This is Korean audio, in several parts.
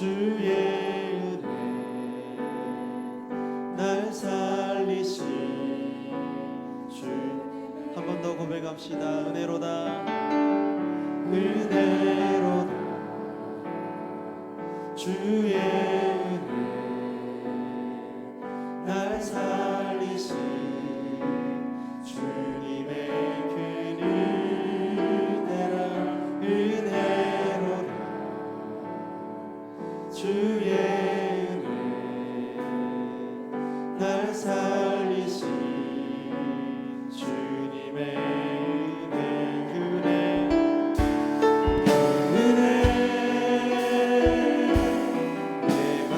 주의 은혜 날 살리신 주. 한 번 더 고백합시다. 은혜로다 은혜로다 주의 은혜 날 살리신 주님의 그 은혜라 은혜로다 주의 은혜 날 살리신 주님의 은혜 내 맘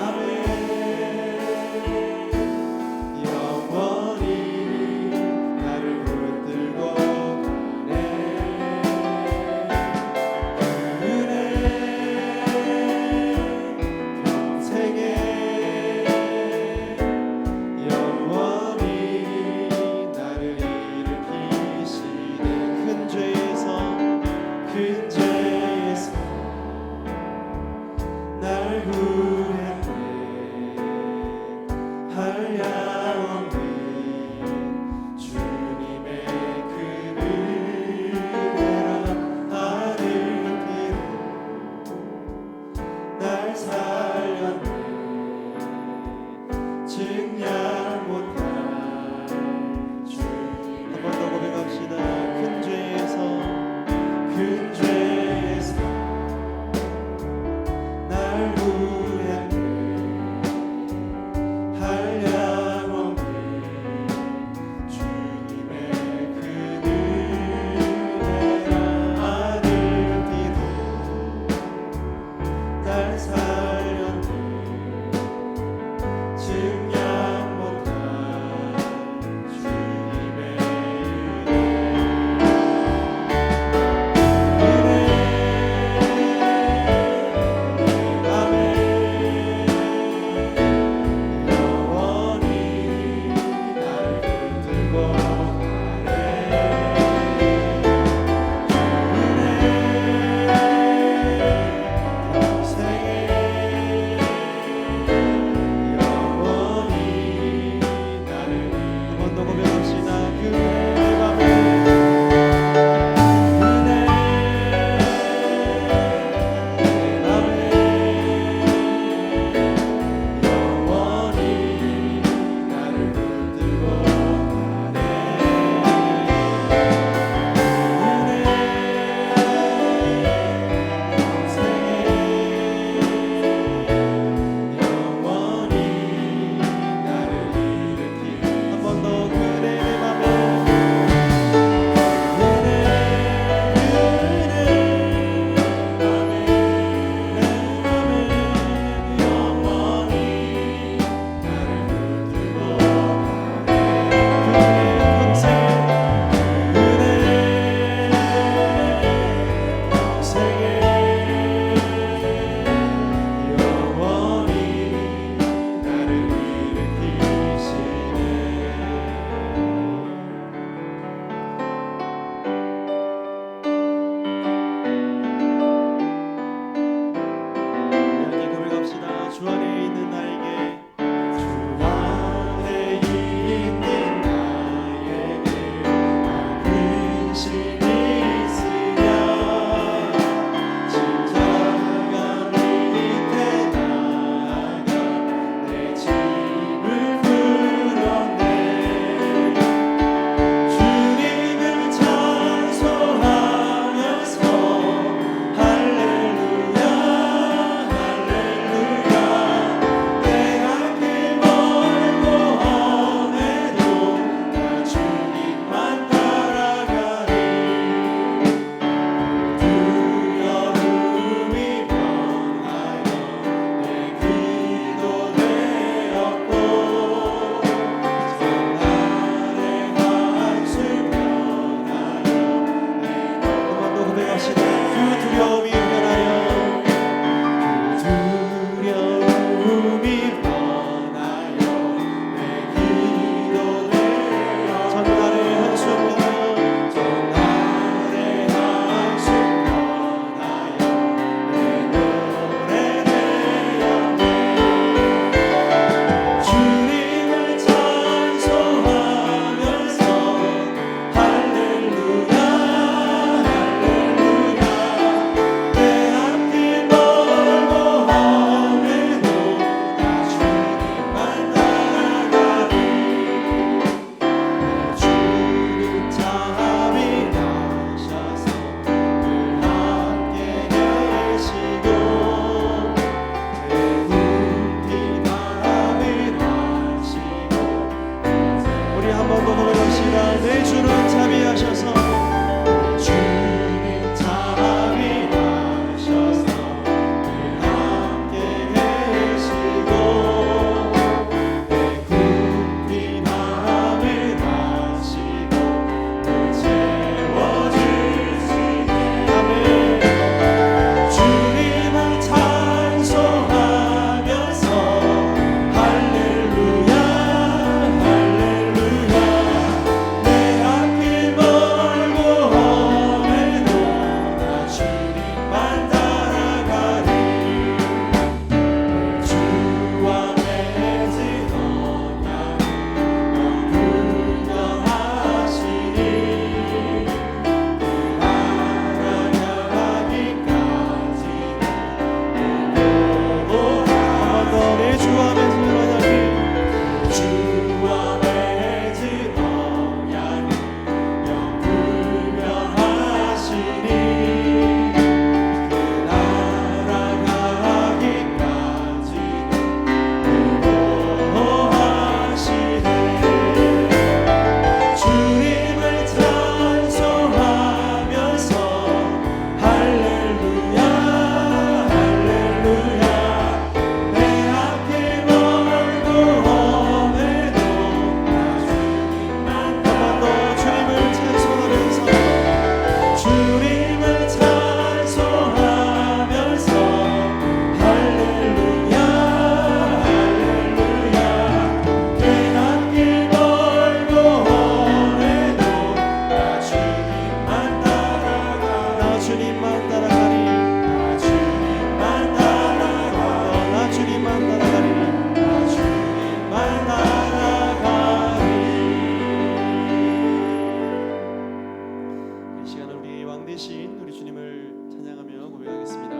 계신 우리 주님을 찬양하며 고백하겠습니다.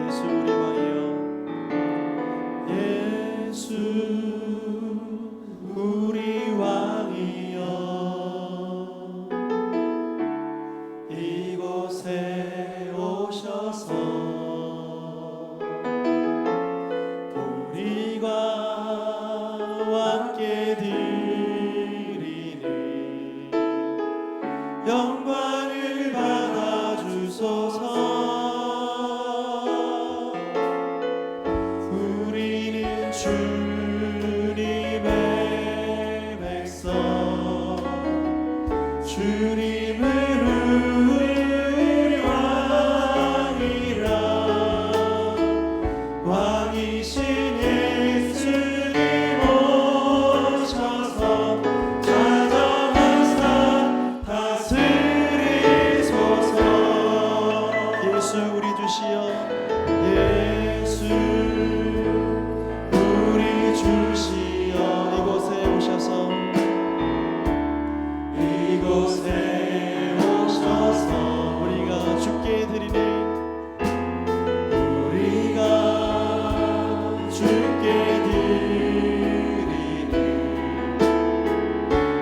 예수 우리 왕이여, 예수 우리 왕이여, 이곳에 오셔서 우리가 함께 드리는 영광을 받아주소서. 우리는 주님의 백성, 주님을 우리 왕이라, 왕이신 예수님 오셔서 찾아와서 다스리소서. 예수 우리 주시여, 예수 우리 주시여, 이곳에 오셔서, 이곳에 오셔서 우리가 주께 드리는, 우리가 주께 드리는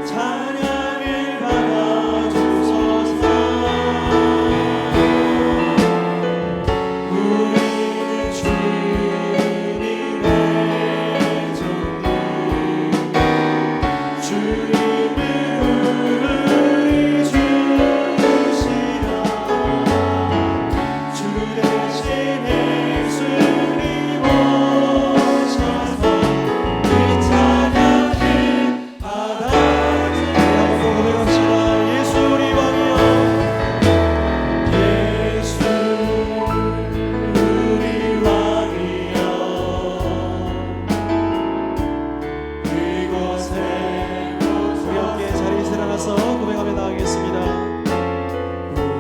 찬양을 받아주소서. 우리는 주님의 종들, 주님을 우리 주시라, 주 대신 예수님 오셔서 이 찬양을 받아주시라고 고백합시다. 예수 우리 왕이여, 예수 우리 왕이여, 이곳에 우리 함께 자리에서 일어나서 고백하며 나가겠습니다.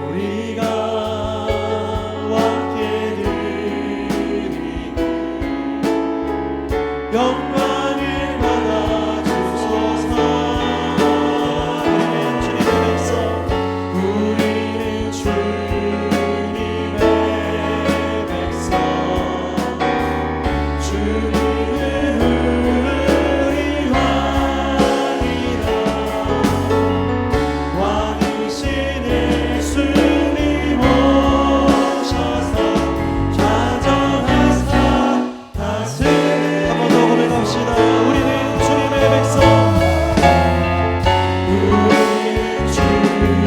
우리가 함께 드리는 영광을 받아주소서. 우리는 주님의 백성, 우리는 주님의 백성, 주님을 우리 왕이라, 왕이신 예수님 오셔서 찾아와서 다스리. 한 번 더 고백합시다. 우리는 주님의 백성, 우리는 주님의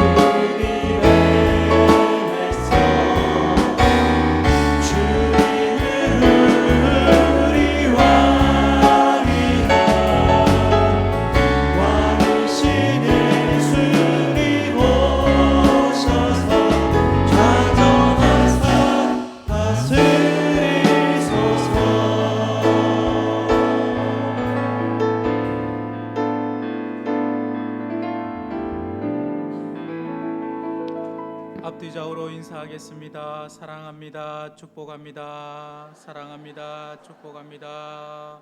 백성, 주님을 우리 왕이라, 왕이신 예수님 오셔서 찾아와서 다스리소서. 앞뒤 좌우로 인사하겠습니다. 사랑합니다. 축복합니다. 사랑합니다. 축복합니다.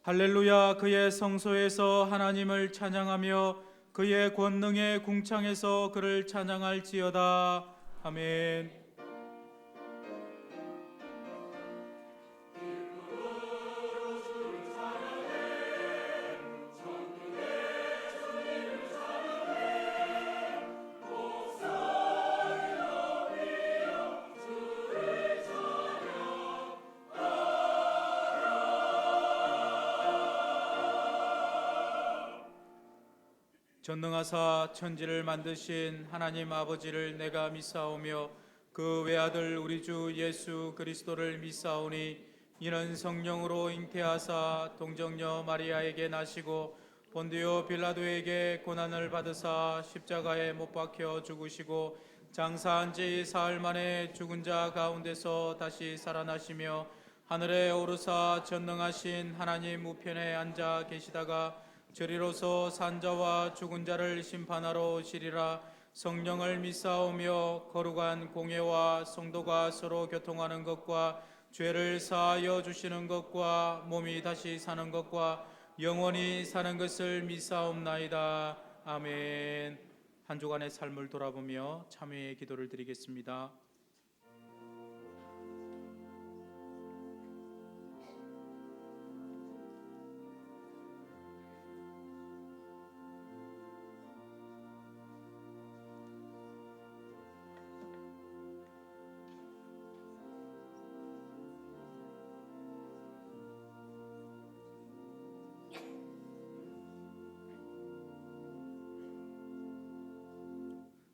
할렐루야. 그의 성소에서 하나님을 찬양하며 그의 권능의 궁창에서 그를 찬양할지어다. 아멘. 전능하사 천지를 만드신 하나님 아버지를 내가 믿사오며 그 외아들 우리 주 예수 그리스도를 믿사오니 이는 성령으로 잉태하사 동정녀 마리아에게 나시고 본디오 빌라도에게 고난을 받으사 십자가에 못 박혀 죽으시고 장사한 지 사흘 만에 죽은 자 가운데서 다시 살아나시며 하늘에 오르사 전능하신 하나님 우편에 앉아 계시다가 저리로서 산자와 죽은 자를 심판하러 오시리라. 성령을 믿사오며 거룩한 공예와 성도가 서로 교통하는 것과 죄를 사하여 주시는 것과 몸이 다시 사는 것과 영원히 사는 것을 믿사옵나이다. 아멘. 한 주간의 삶을 돌아보며 참회의 기도를 드리겠습니다.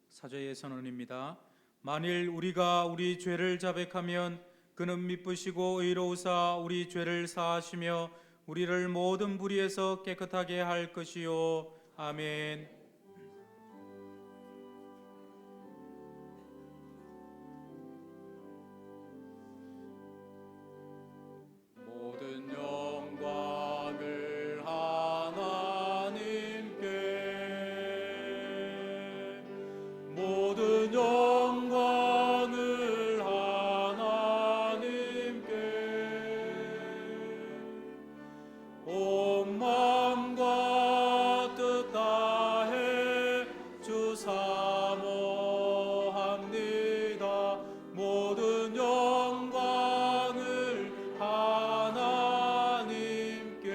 사제의 선언입니다. 만일 우리가 우리 죄를 자백하면 그는 미쁘시고 의로우사 우리 죄를 사하시며 우리를 모든 불의에서 깨끗하게 할 것이요. 아멘. 모든 영광을 하나님께, 모든 영광을 하나님께, 온 마음과 뜻 다해 주 사모합니다. 모든 영광을 하나님께.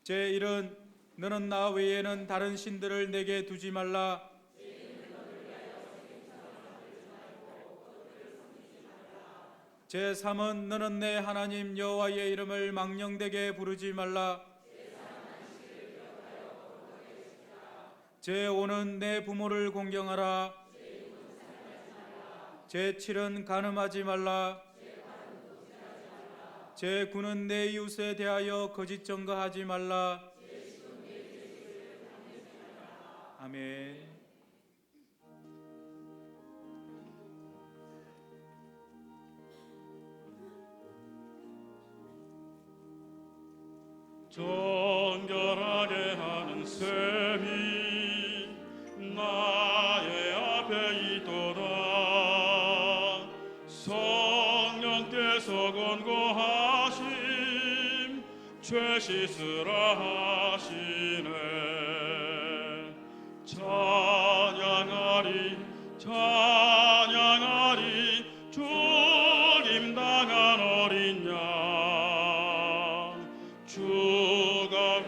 제1은 너는 나 외에는 다른 신들을 내게 두지 말라. 제3은 너는 내 하나님 여호와의 이름을 망령되게 부르지 말라. 제5는 내 부모를 공경하라. 제7은 간음하지 말라. 제9는 내 이웃에 대하여 거짓 증거하지 말라. 아멘. 정결하게 하는 셈이 나의 앞에 있도다. 성령께서 권고하심 죄 씻으라 하시네. 찬양하리 찬양하리 죽임당한 어린 양 주가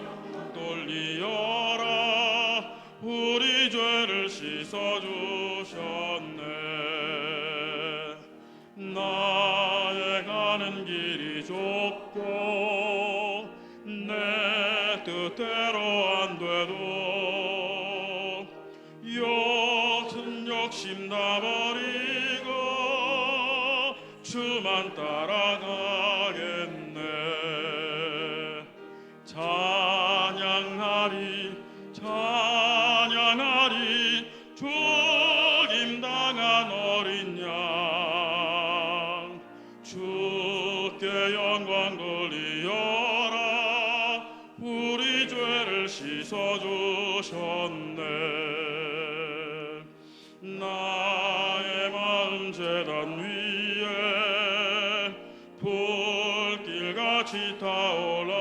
돌리어라 우리 죄를 씻어주셨네. 나의 가는 길이 좁고 내 뜻대로 안 돼도 욕심 다 버리고 주만 따라가겠네. 찬양하리 찬양하리 죽임당한 어린 양 주께 영광 돌리어라 우리 죄를 씻어주셨네. 나의 마음 제단 위에 불길같이 타올라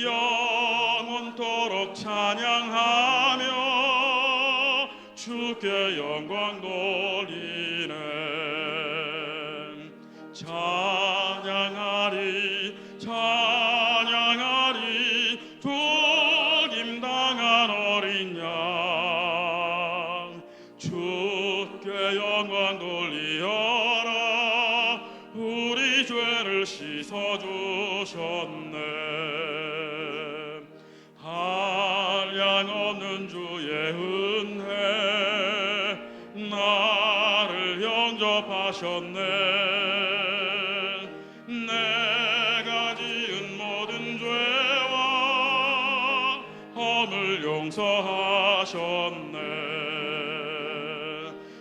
영원토록 찬양하며 주께 영광 돌리네. 찬양하리 찬양하리 죽임당한 어린 양 주께 영광 돌리어라 우리 죄를 씻어주셨네. 한량없는 주의 은혜 나를 영접하셨네. 내가 지은 모든 죄와 허물 용서하셨네.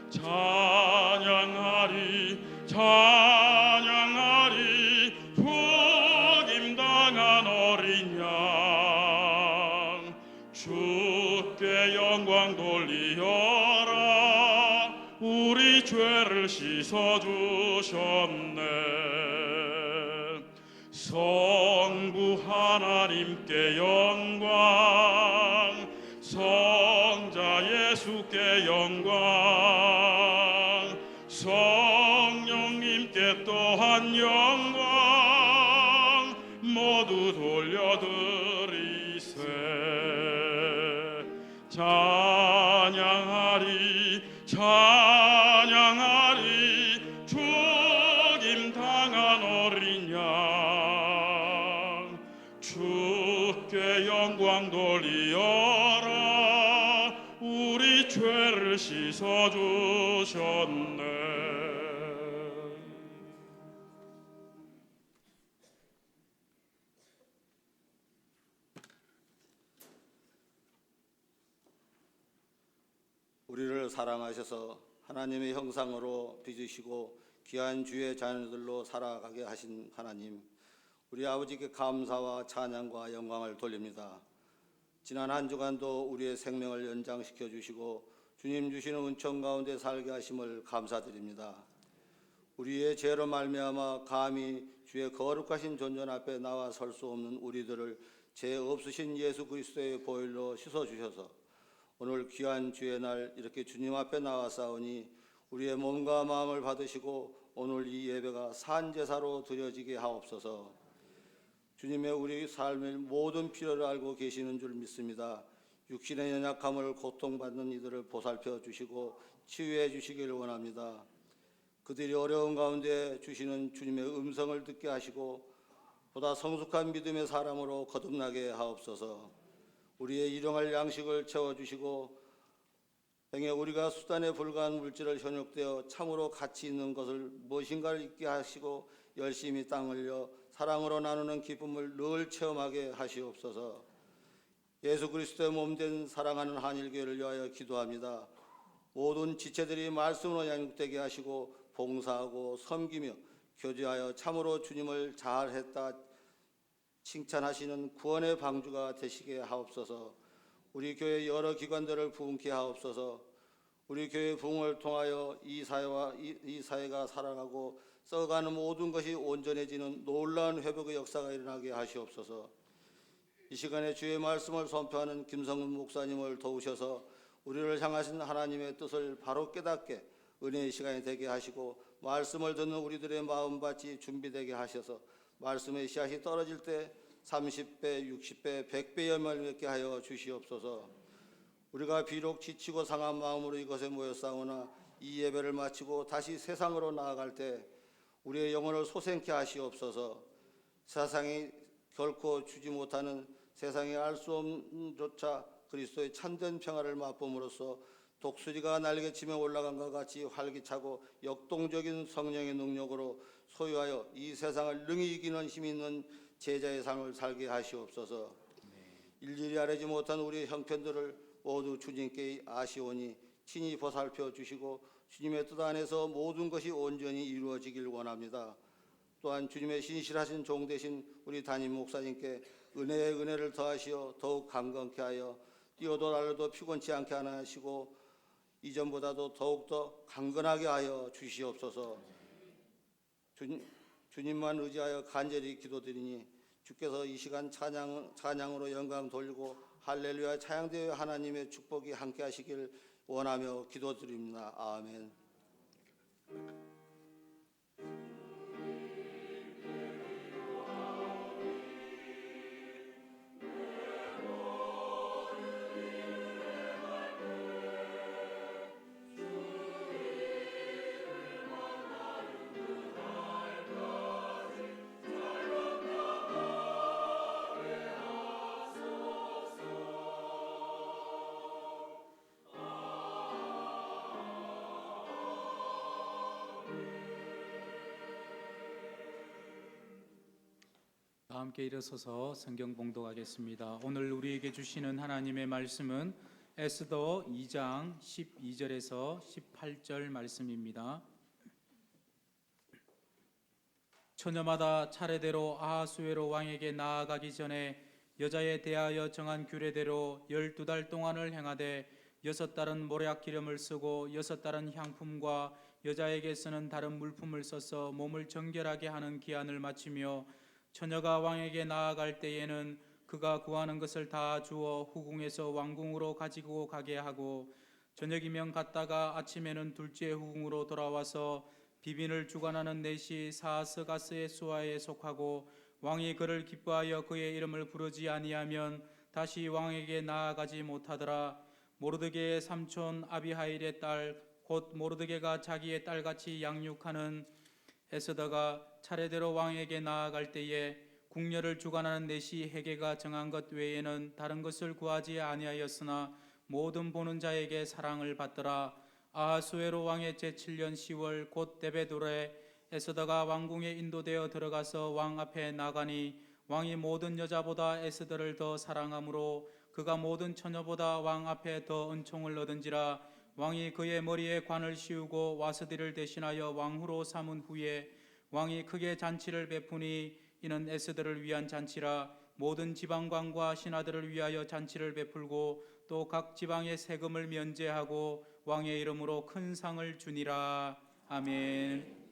찬양하리 찬양하리 죽임당한 주께 영광 돌리어라. 우리 죄를 씻어주셨네. 성부 하나님께 영광, 성자 예수께 영광, 성령님께 또한 영광 모두 돌려드리세. 찬양하리 찬양하리 죽임 당한 어린 양. 주께 영광 돌리어라. 우리 죄를 씻어주셨네. 우리를 사랑하셔서 하나님의 형상으로 빚으시고 귀한 주의 자녀들로 살아가게 하신 하나님, 우리 아버지께 감사와 찬양과 영광을 돌립니다. 지난 한 주간도 우리의 생명을 연장시켜 주시고 주님 주시는 은총 가운데 살게 하심을 감사드립니다. 우리의 죄로 말미암아 감히 주의 거룩하신 존전 앞에 나와 설 수 없는 우리들을 죄 없으신 예수 그리스도의 보혈로 씻어 주셔서 오늘 귀한 주의 날 이렇게 주님 앞에 나와싸우니 우리의 몸과 마음을 받으시고 오늘 이 예배가 산제사로 드려지게 하옵소서. 주님의 우리 삶의 모든 필요를 알고 계시는 줄 믿습니다. 육신의 연약함을 고통받는 이들을 보살펴 주시고 치유해 주시기를 원합니다. 그들이 어려운 가운데 주시는 주님의 음성을 듣게 하시고 보다 성숙한 믿음의 사람으로 거듭나게 하옵소서. 우리의 일용할 양식을 채워주시고 행여 우리가 수단에 불과한 물질을 현혹되어 참으로 가치 있는 것을 무엇인가를 잊게 하시고 열심히 땅 흘려 사랑으로 나누는 기쁨을 늘 체험하게 하시옵소서. 예수 그리스도의 몸된 사랑하는 한일교회를 위하여 기도합니다. 모든 지체들이 말씀으로 양육되게 하시고 봉사하고 섬기며 교제하여 참으로 주님을 잘했다 칭찬하시는 구원의 방주가 되시게 하옵소서. 우리 교회 여러 기관들을 부흥케 하옵소서. 우리 교회 부흥을 통하여 이 사회가 살아가고 썩어가는 모든 것이 온전해지는 놀라운 회복의 역사가 일어나게 하시옵소서. 이 시간에 주의 말씀을 선포하는 김성근 목사님을 도우셔서 우리를 향하신 하나님의 뜻을 바로 깨닫게 은혜의 시간이 되게 하시고 말씀을 듣는 우리들의 마음밭이 준비되게 하셔서 말씀의 씨앗이 떨어질 때 30배, 60배, 100배 열매를 맺게 하여 주시옵소서. 우리가 비록 지치고 상한 마음으로 이것에 모였사오나 이 예배를 마치고 다시 세상으로 나아갈 때 우리의 영혼을 소생케 하시옵소서. 세상이 결코 주지 못하는 세상에 알 수 없는 조차 그리스도의 참된 평화를 맛봄으로써 독수리가 날개치며 올라간 것 같이 활기차고 역동적인 성령의 능력으로 소유하여 이 세상을 능히 이기는 힘 있는 제자의 삶을 살게 하시옵소서. 일일이 아뢰지 못한 우리 형편들을 모두 주님께 아시오니 친히 보살펴 주시고 주님의 뜻 안에서 모든 것이 온전히 이루어지길 원합니다. 또한 주님의 신실하신 종 되신 우리 담임 목사님께 은혜의 은혜를 더하시어 더욱 강건케 하여 뛰어도 달려도 피곤치 않게 하시고 이전보다도 더욱더 강건하게 하여 주시옵소서. 주님만 의지하여 간절히 기도드리니 주께서 이 시간 찬양으로 영광 돌리고 할렐루야 찬양되어 하나님의 축복이 함께 하시길 원하며 기도드립니다. 아멘. 다 함께 일어서서 성경 봉독하겠습니다. 오늘 우리에게 주시는 하나님의 말씀은 에스더 2장 12절에서 18절 말씀입니다. 처녀마다 차례대로 아하수에로 왕에게 나아가기 전에 여자에 대하여 정한 규례대로 12달 동안을 행하되 6달은 모략 기름을 쓰고 6달은 향품과 여자에게 쓰는 다른 물품을 써서 몸을 정결하게 하는 기한을 마치며 처녀가 왕에게 나아갈 때에는 그가 구하는 것을 다 주어 후궁에서 왕궁으로 가지고 가게 하고 저녁이면 갔다가 아침에는 둘째 후궁으로 돌아와서 비빈을 주관하는 넷이 사스가스의 수하에 속하고 왕이 그를 기뻐하여 그의 이름을 부르지 아니하면 다시 왕에게 나아가지 못하더라. 모르드게의 삼촌 아비하일의 딸 곧 모르드게가 자기의 딸같이 양육하는 에스더가 차례대로 왕에게 나아갈 때에 궁녀를 주관하는 넷이 헤게가 정한 것 외에는 다른 것을 구하지 아니하였으나 모든 보는 자에게 사랑을 받더라. 아하수에로 왕의 제7년 10월 곧 데베돌에 에스더가 왕궁에 인도되어 들어가서 왕 앞에 나가니 왕이 모든 여자보다 에스더를 더 사랑하므로 그가 모든 처녀보다 왕 앞에 더 은총을 얻은지라. 왕이 그의 머리에 관을 씌우고 와스디를 대신하여 왕후로 삼은 후에 왕이 크게 잔치를 베푸니 이는 에스더를 위한 잔치라. 모든 지방관과 신하들을 위하여 잔치를 베풀고 또 각 지방의 세금을 면제하고 왕의 이름으로 큰 상을 주니라. 아멘.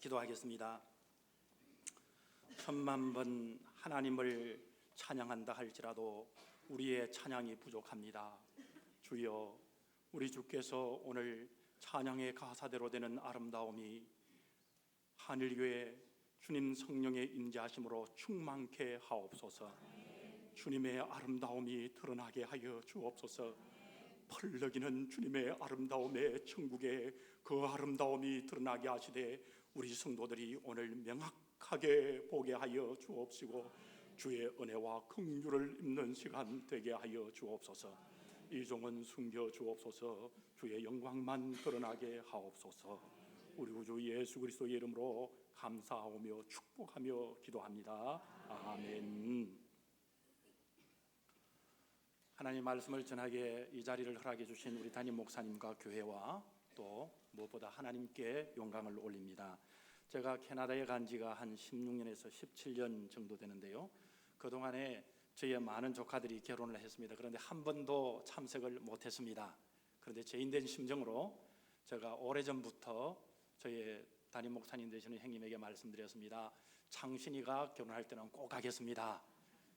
기도하겠습니다. 천만 번 하나님을 찬양한다 할지라도 우리의 찬양이 부족합니다. 주여, 우리 주께서 오늘 찬양의 가사대로 되는 아름다움이 한일교회 주님 성령의 임재하심으로 충만케 하옵소서. 주님의 아름다움이 드러나게 하여 주옵소서. 펄럭이는 주님의 아름다움에 천국의 그 아름다움이 드러나게 하시되 우리 성도들이 오늘 명확하게 보게 하여 주옵시고 주의 은혜와 긍휼을 입는 시간 되게 하여 주옵소서. 이 종은 숨겨 주옵소서. 주의 영광만 드러나게 하옵소서. 우리 구주 예수 그리스도의 이름으로 감사하며 축복하며 기도합니다. 아멘. 하나님 말씀을 전하게 이 자리를 허락해 주신 우리 담임 목사님과 교회와 또 무엇보다 하나님께 영광을 올립니다. 제가 캐나다에 간 지가 한 16년에서 17년 정도 되는데요, 그동안에 저희의 많은 조카들이 결혼을 했습니다. 그런데 한 번도 참석을 못했습니다. 그런데 제 인된 심정으로 제가 오래전부터 저희 담임 목사님 되시는 형님에게 말씀드렸습니다. 창신이가 결혼할 때는 꼭 가겠습니다.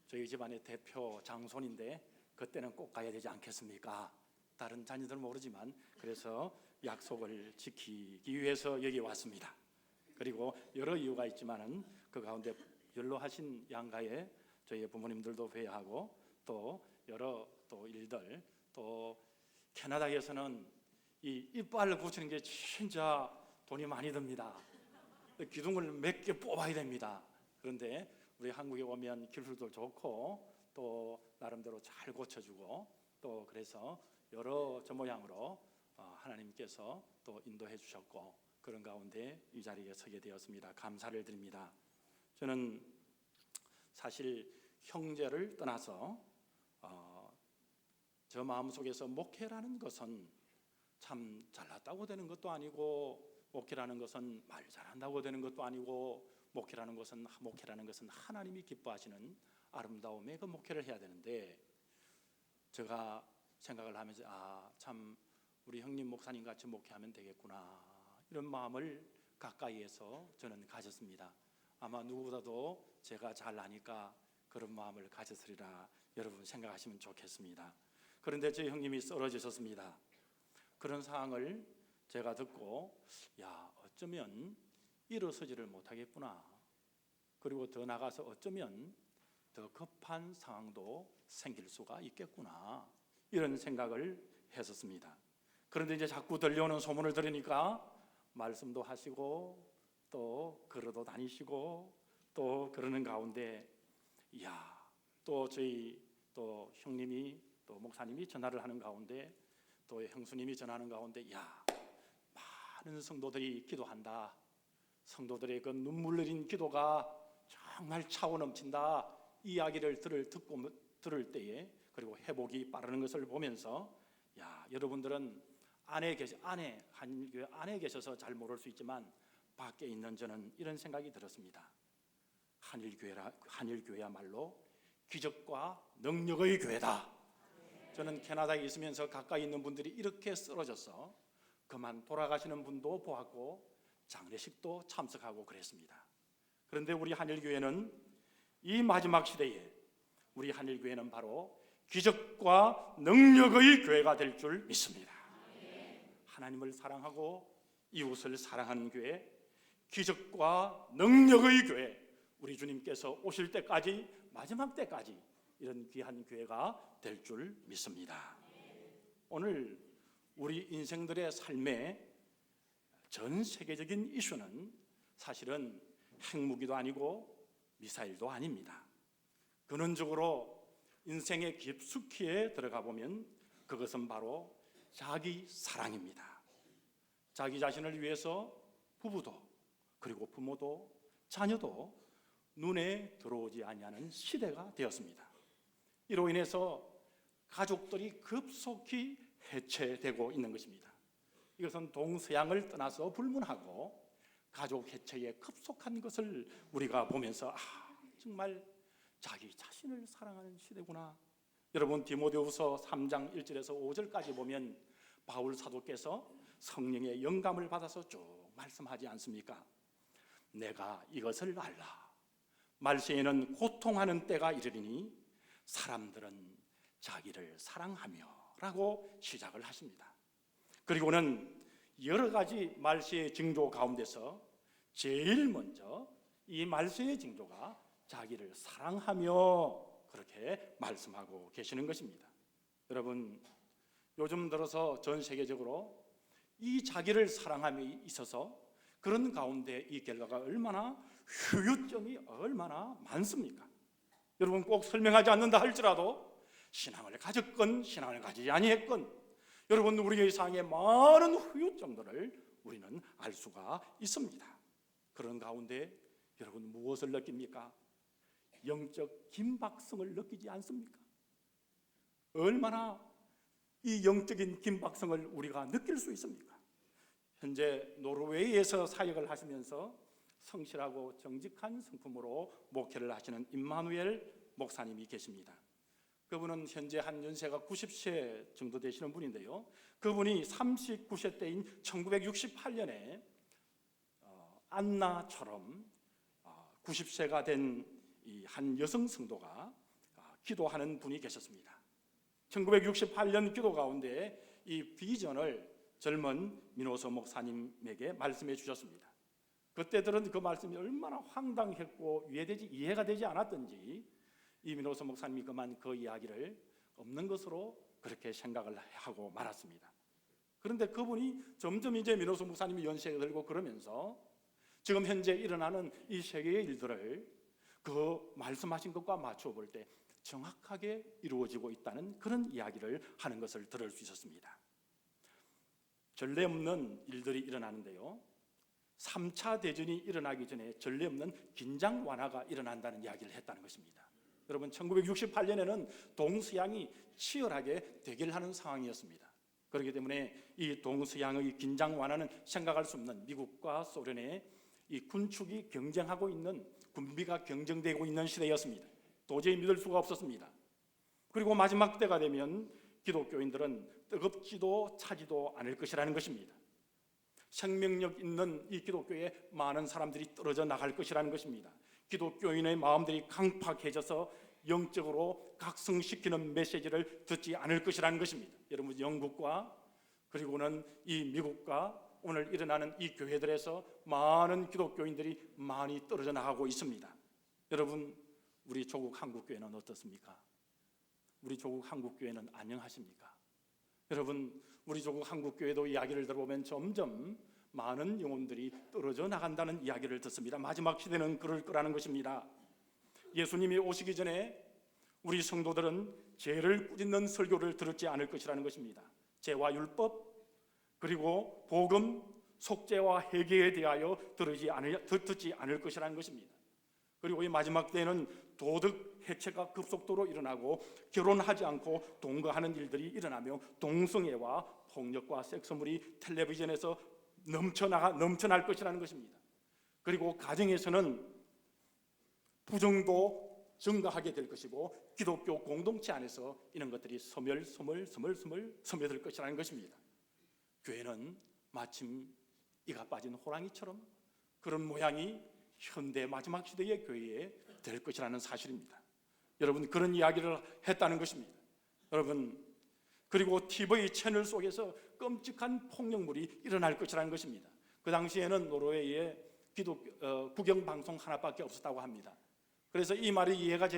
저희 집안의 대표 장손인데 그때는 꼭 가야 되지 않겠습니까? 다른 자녀들은 모르지만 그래서 약속을 지키기 위해서 여기 왔습니다. 그리고 여러 이유가 있지만은 그 가운데 연로하신 양가에 저희 부모님들도 회하고 또 여러 또 일들, 또 캐나다에서는 이 이빨을 붙이는 게 진짜 돈이 많이 듭니다. 기둥을 몇 개 뽑아야 됩니다. 그런데 우리 한국에 오면 기술도 좋고 또 나름대로 잘 고쳐주고 또 그래서 여러 저 모양으로 하나님께서 또 인도해 주셨고 그런 가운데 이 자리에 서게 되었습니다. 감사를 드립니다. 저는 사실 형제를 떠나서 저 마음속에서 목회라는 것은 참 잘났다고 되는 것도 아니고 목회라는 것은 말 잘한다고 되는 것도 아니고 목회라는 것은 하나님이 기뻐하시는 아름다움의 그 목회를 해야 되는데 제가 생각을 하면서 참 우리 형님 목사님 같이 목회하면 되겠구나 이런 마음을 가까이에서 저는 가졌습니다. 아마 누구보다도 제가 잘 아니까 그런 마음을 가졌으리라 여러분 생각하시면 좋겠습니다. 그런데 저희 형님이 쓰러지셨습니다. 그런 상황을 제가 듣고 어쩌면 일어서지를 못하겠구나, 그리고 더 나가서 어쩌면 더 급한 상황도 생길 수가 있겠구나 이런 생각을 했었습니다. 그런데 이제 자꾸 들려오는 소문을 들으니까 말씀도 하시고 또 걸어도 다니시고 또 그러는 가운데 또 저희 또 형님이 또 목사님이 전화를 하는 가운데 또 형수님이 전하는 가운데 많은 성도들이 기도한다, 성도들의 그 눈물 흘린 기도가 정말 차고 넘친다 이야기를 들을 때에 그리고 회복이 빠르는 것을 보면서 여러분들은 안에 계셔서 잘 모를 수 있지만 밖에 있는 저는 이런 생각이 들었습니다. 한일교회야말로 기적과 능력의 교회다. 저는 캐나다에 있으면서 가까이 있는 분들이 이렇게 쓰러져서 그만 돌아가시는 분도 보았고 장례식도 참석하고 그랬습니다. 그런데 우리 한일교회는 이 마지막 시대에 우리 한일교회는 바로 기적과 능력의 교회가 될 줄 믿습니다. 하나님을 사랑하고 이웃을 사랑하는 교회, 기적과 능력의 교회, 우리 주님께서 오실 때까지 마지막 때까지 이런 귀한 교회가 될 줄 믿습니다. 오늘 우리 인생들의 삶의 전 세계적인 이슈는 사실은 핵무기도 아니고 미사일도 아닙니다. 근원적으로 인생의 깊숙이에 들어가 보면 그것은 바로 자기 사랑입니다. 자기 자신을 위해서 부부도 그리고 부모도 자녀도 눈에 들어오지 아니하는 시대가 되었습니다. 이로 인해서 가족들이 급속히 해체되고 있는 것입니다. 이것은 동서양을 떠나서 불문하고 가족 해체에 급속한 것을 우리가 보면서 정말 자기 자신을 사랑하는 시대구나. 여러분 디모데후서 3장 1절에서 5절까지 보면 바울 사도께서 성령의 영감을 받아서 쭉 말씀하지 않습니까? 내가 이것을 알라. 말세에는 고통하는 때가 이르리니 사람들은 자기를 사랑하며 라고 시작을 하십니다. 그리고는 여러 가지 말세의 징조 가운데서 제일 먼저 이 말세의 징조가 자기를 사랑하며 그렇게 말씀하고 계시는 것입니다. 여러분, 요즘 들어서 전 세계적으로 이 자기를 사랑함에 있어서 그런 가운데 이 결과가 얼마나 후유증이 얼마나 많습니까? 여러분, 꼭 설명하지 않는다 할지라도 신앙을 가졌건 신앙을 가지지 아니했건 여러분, 우리의 상에 많은 후유증들을 우리는 알 수가 있습니다. 그런 가운데 여러분 무엇을 느낍니까? 영적 긴박성을 느끼지 않습니까? 얼마나 이 영적인 긴박성을 우리가 느낄 수 있습니까? 현재 노르웨이에서 사역을 하시면서 성실하고 정직한 성품으로 목회를 하시는 임마누엘 목사님이 계십니다. 그분은 현재 한 연세가 90세 정도 되시는 분인데요, 그분이 39세 때인 1968년에 안나처럼 90세가 된 이 한 여성 성도가 기도하는 분이 계셨습니다. 1968년 기도 가운데 이 비전을 젊은 민호서 목사님에게 말씀해 주셨습니다. 그때 들은 그 말씀이 얼마나 황당했고 이해가 되지 않았던지 이 민호서 목사님이 그만 그 이야기를 없는 것으로 그렇게 생각을 하고 말았습니다. 그런데 그분이 점점 이제 민호서 목사님이 연세가 들고 그러면서 지금 현재 일어나는 이 세계의 일들을 그 말씀하신 것과 맞춰 볼 때 정확하게 이루어지고 있다는 그런 이야기를 하는 것을 들을 수 있었습니다. 전례 없는 일들이 일어나는데요, 3차 대전이 일어나기 전에 전례 없는 긴장 완화가 일어난다는 이야기를 했다는 것입니다. 여러분, 1968년에는 동서양이 치열하게 대결하는 상황이었습니다. 그렇기 때문에 이 동서양의 긴장 완화는 생각할 수 없는 미국과 소련의 이 군축이 경쟁하고 있는, 군비가 경쟁되고 있는 시대였습니다. 도저히 믿을 수가 없었습니다. 그리고 마지막 때가 되면 기독교인들은 뜨겁지도 차지도 않을 것이라는 것입니다. 생명력 있는 이 기독교에 많은 사람들이 떨어져 나갈 것이라는 것입니다. 기독교인의 마음들이 강팍해져서 영적으로 각성시키는 메시지를 듣지 않을 것이라는 것입니다. 여러분, 영국과 그리고는 이 미국과 오늘 일어나는 이 교회들에서 많은 기독교인들이 많이 떨어져 나가고 있습니다. 여러분, 우리 조국 한국교회는 어떻습니까? 우리 조국 한국교회는 안녕하십니까? 여러분, 우리 조국 한국교회도 이야기를 들어보면 점점 많은 영혼들이 떨어져 나간다는 이야기를 듣습니다. 마지막 시대는 그럴 거라는 것입니다. 예수님이 오시기 전에 우리 성도들은 죄를 꾸짖는 설교를 들었지 않을 것이라는 것입니다. 죄와 율법 그리고 복음, 속죄와 회개에 대하여 듣지 않을 것이라는 것입니다. 그리고 이 마지막 때에는 도덕 해체가 급속도로 일어나고 결혼하지 않고 동거하는 일들이 일어나며 동성애와 폭력과 섹스물이 텔레비전에서 넘쳐날 것이라는 것입니다. 그리고 가정에서는 부정도 증가하게 될 것이고 기독교 공동체 안에서 이런 것들이 스며들 것이라는 것입니다. 교회는 마침 이가 빠진 호랑이처럼 그런 모양이 현대 마지막 시대의 교회에 될 것이라는 사실입니다. 여러분, 그런 이야기를 했다는 것입니다. 여러분, 그리고 TV 채널 속에서 끔찍한 폭력물이 일어날 것이라는 것입니다. 그 당시에는 노르웨이에 국영 방송 하나밖에 없었다고 합니다. 그래서 이 말이 이해가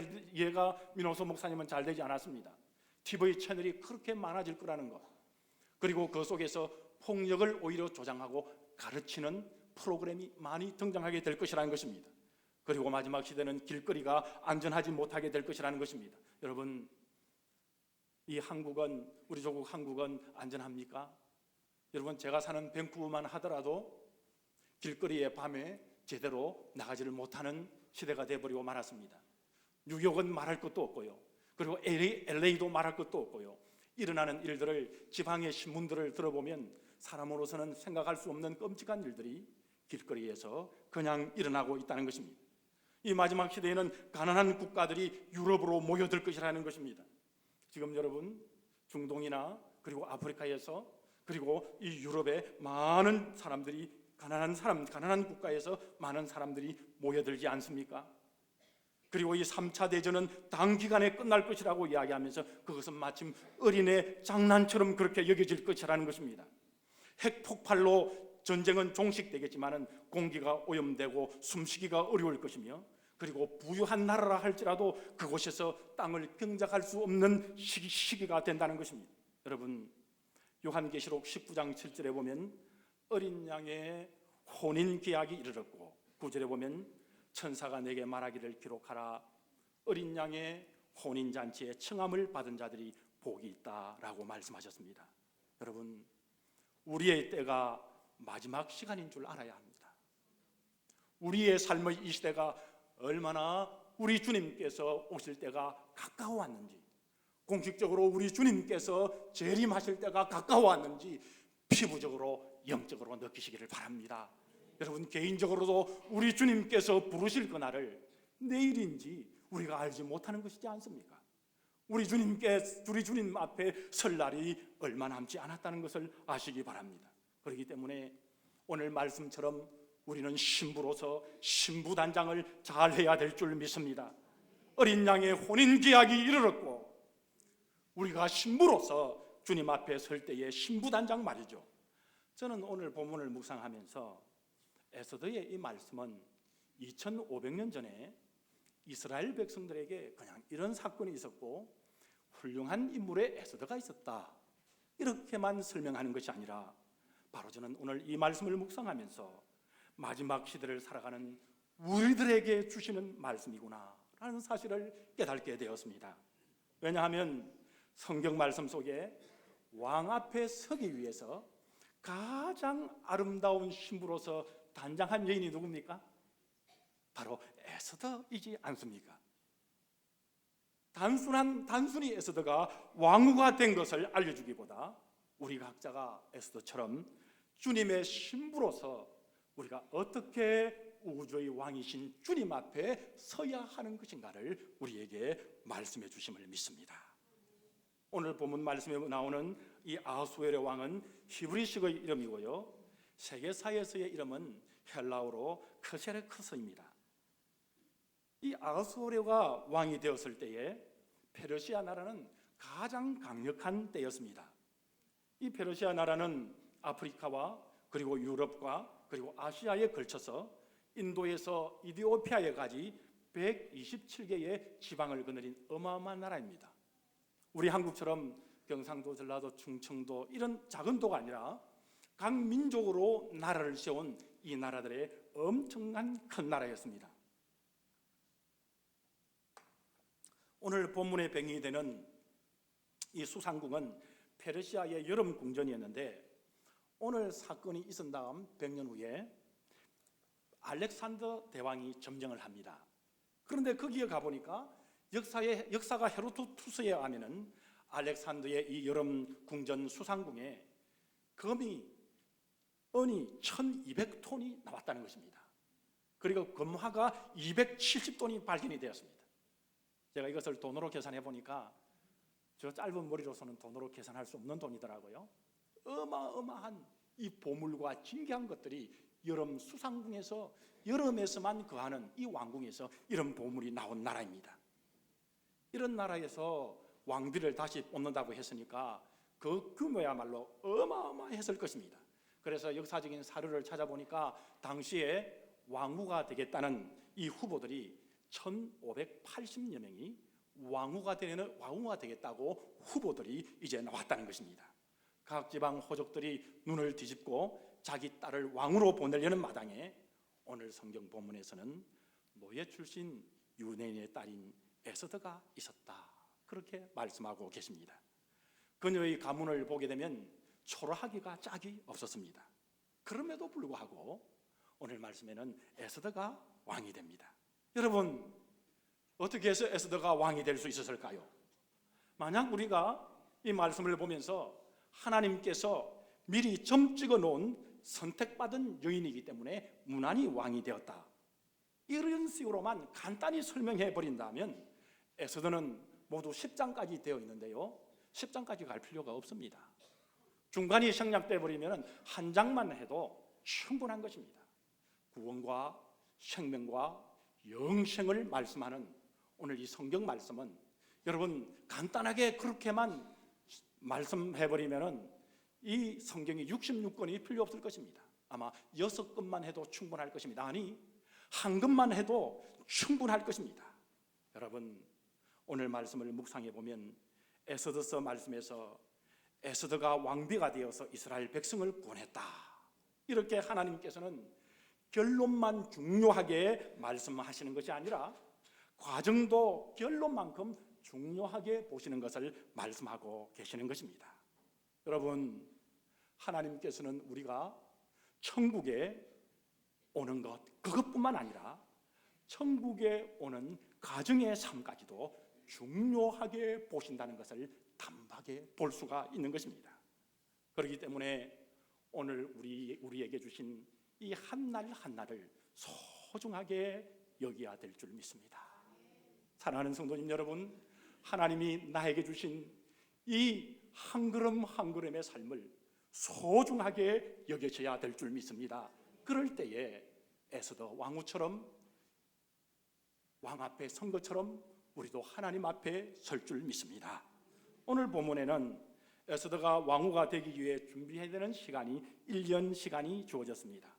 민호서 목사님은 잘 되지 않았습니다. TV 채널이 그렇게 많아질 거라는 것, 그리고 그 속에서 폭력을 오히려 조장하고 가르치는 프로그램이 많이 등장하게 될 것이라는 것입니다. 그리고 마지막 시대는 길거리가 안전하지 못하게 될 것이라는 것입니다. 여러분, 이 한국은, 우리 조국 한국은 안전합니까? 여러분, 제가 사는 밴쿠버만 하더라도 길거리에 밤에 제대로 나가지를 못하는 시대가 되어버리고 말았습니다. 뉴욕은 말할 것도 없고요, 그리고 LA도 말할 것도 없고요. 일어나는 일들을, 지방의 신문들을 들어보면 사람으로서는 생각할 수 없는 끔찍한 일들이 길거리에서 그냥 일어나고 있다는 것입니다. 이 마지막 시대에는 가난한 국가들이 유럽으로 모여들 것이라는 것입니다. 지금 여러분, 중동이나 그리고 아프리카에서 그리고 이 유럽에 많은 사람들이 가난한 국가에서 많은 사람들이 모여들지 않습니까? 그리고 이 3차 대전은 단기간에 끝날 것이라고 이야기하면서 그것은 마침 어린애 장난처럼 그렇게 여겨질 것이라는 것입니다. 핵폭발로 전쟁은 종식되겠지만 공기가 오염되고 숨쉬기가 어려울 것이며, 그리고 부유한 나라라 할지라도 그곳에서 땅을 경작할 수 없는 시기가 된다는 것입니다. 여러분, 요한계시록 19장 7절에 보면 어린 양의 혼인 계약이 이르렀고, 9절에 보면 천사가 내게 말하기를 기록하라, 어린 양의 혼인 잔치에 청함을 받은 자들이 복이 있다라고 말씀하셨습니다. 여러분, 우리의 때가 마지막 시간인 줄 알아야 합니다. 우리의 삶의 이 시대가 얼마나 우리 주님께서 오실 때가 가까워왔는지, 공식적으로 우리 주님께서 재림하실 때가 가까워왔는지 피부적으로 영적으로 느끼시기를 바랍니다. 여러분, 개인적으로도 우리 주님께서 부르실 그날을 내일인지 우리가 알지 못하는 것이지 않습니까? 우리 주님 앞에 설 날이 얼마 남지 않았다는 것을 아시기 바랍니다. 그렇기 때문에 오늘 말씀처럼 우리는 신부로서 신부 단장을 잘 해야 될 줄 믿습니다. 어린 양의 혼인 계약이 이르렀고, 우리가 신부로서 주님 앞에 설 때의 신부 단장 말이죠. 저는 오늘 본문을 묵상하면서 에스더의 이 말씀은 2500년 전에 이스라엘 백성들에게 그냥 이런 사건이 있었고 훌륭한 인물의 에스더가 있었다, 이렇게만 설명하는 것이 아니라, 바로 저는 오늘 이 말씀을 묵상하면서 마지막 시대를 살아가는 우리들에게 주시는 말씀이구나 라는 사실을 깨닫게 되었습니다. 왜냐하면 성경 말씀 속에 왕 앞에 서기 위해서 가장 아름다운 신부로서 단장한 여인이 누굽니까? 바로 에스더이지 않습니까? 단순히 에스더가 왕후가 된 것을 알려주기보다 우리 각자가 에스더처럼 주님의 신부로서 우리가 어떻게 우주의 왕이신 주님 앞에 서야 하는 것인가를 우리에게 말씀해 주심을 믿습니다. 오늘 본문 말씀에 나오는 이 아하수에르 왕은 히브리식의 이름이고요, 세계사에서의 이름은 헬라어로 크세레크스입니다. 이 아하수에르가 왕이 되었을 때에 페르시아 나라는 가장 강력한 때였습니다. 이 페르시아 나라는 아프리카와 그리고 유럽과 그리고 아시아에 걸쳐서 인도에서 이디오피아에까지 127개의 지방을 거느린 어마어마한 나라입니다. 우리 한국처럼 경상도, 전라도, 충청도 이런 작은 도가 아니라 각 민족으로 나라를 세운 이 나라들의 엄청난 큰 나라였습니다. 오늘 본문의 배경이 되는 이 수상궁은 페르시아의 여름 궁전이었는데, 오늘 사건이 있은 다음 100년 후에 알렉산더 대왕이 점령을 합니다. 그런데 거기에 가보니까 역사가 헤로도투스에 하면은 알렉산더의 이 여름 궁전 수상궁에 은이 1200톤이 나왔다는 것입니다. 그리고 금화가 270톤이 발견이 되었습니다. 제가 이것을 돈으로 계산해 보니까 저 짧은 머리로서는 돈으로 계산할 수 없는 돈이더라고요. 어마어마한 이 보물과 진귀한 것들이 여름 수상궁에서, 여름에서만 거하는 이 왕궁에서 이런 보물이 나온 나라입니다. 이런 나라에서 왕비를 다시 뽑는다고 했으니까 그 규모야말로 어마어마했을 것입니다. 그래서 역사적인 사료를 찾아보니까 당시에 왕후가 되겠다는 이 후보들이 1580여 명이 왕후가 되겠다고 후보들이 이제 나왔다는 것입니다. 각 지방 호족들이 눈을 뒤집고 자기 딸을 왕으로 보내려는 마당에 오늘 성경 본문에서는 노예 출신 유네인의 딸인 에스더가 있었다, 그렇게 말씀하고 계십니다. 그녀의 가문을 보게 되면 초라하기가 짝이 없었습니다. 그럼에도 불구하고 오늘 말씀에는 에스더가 왕이 됩니다. 여러분, 어떻게 해서 에스더가 왕이 될 수 있었을까요? 만약 우리가 이 말씀을 보면서 하나님께서 미리 점 찍어 놓은 선택받은 여인이기 때문에 무난히 왕이 되었다, 이런 식으로만 간단히 설명해 버린다면 에스더는 모두 10장까지 되어 있는데요, 10장까지 갈 필요가 없습니다. 중간이 생략돼 버리면 한 장만 해도 충분한 것입니다. 구원과 생명과 영생을 말씀하는 오늘 이 성경 말씀은 여러분 간단하게 그렇게만 말씀해버리면은 이 성경이 66권이 필요 없을 것입니다. 아마 6권만 해도 충분할 것입니다. 아니, 한 권만 해도 충분할 것입니다. 여러분, 오늘 말씀을 묵상해 보면 에스더서 말씀에서 에스더가 왕비가 되어서 이스라엘 백성을 구원했다, 이렇게 하나님께서는 결론만 중요하게 말씀하시는 것이 아니라 과정도 결론만큼 중요하게 보시는 것을 말씀하고 계시는 것입니다. 여러분, 하나님께서는 우리가 천국에 오는 것, 그것뿐만 아니라 천국에 오는 가정의 삶까지도 중요하게 보신다는 것을 단박에 볼 수가 있는 것입니다. 그렇기 때문에 오늘 우리에게 주신 이 한날 한날을 소중하게 여겨야 될 줄 믿습니다. 사랑하는 성도님 여러분, 하나님이 나에게 주신 이 한 걸음 한 걸음의 삶을 소중하게 여겨져야 될 줄 믿습니다. 그럴 때에 에스더 왕후처럼, 왕 앞에 선 것처럼 우리도 하나님 앞에 설 줄 믿습니다. 오늘 본문에는 에스더가 왕후가 되기 위해 준비해야 되는 시간이 1년 시간이 주어졌습니다.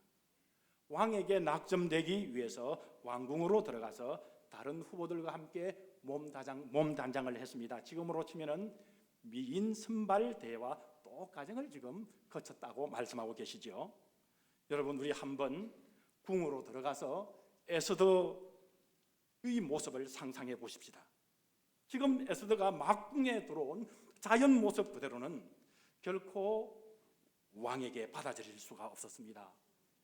왕에게 낙점되기 위해서 왕궁으로 들어가서 다른 후보들과 함께 몸단장을 했습니다. 지금으로 치면은 미인 선발 대회와 똑과정을 지금 거쳤다고 말씀하고 계시죠. 여러분, 우리 한번 궁으로 들어가서 에스더의 모습을 상상해 보십시다. 지금 에스더가 막궁에 들어온 자연 모습 그대로는 결코 왕에게 받아들일 수가 없었습니다.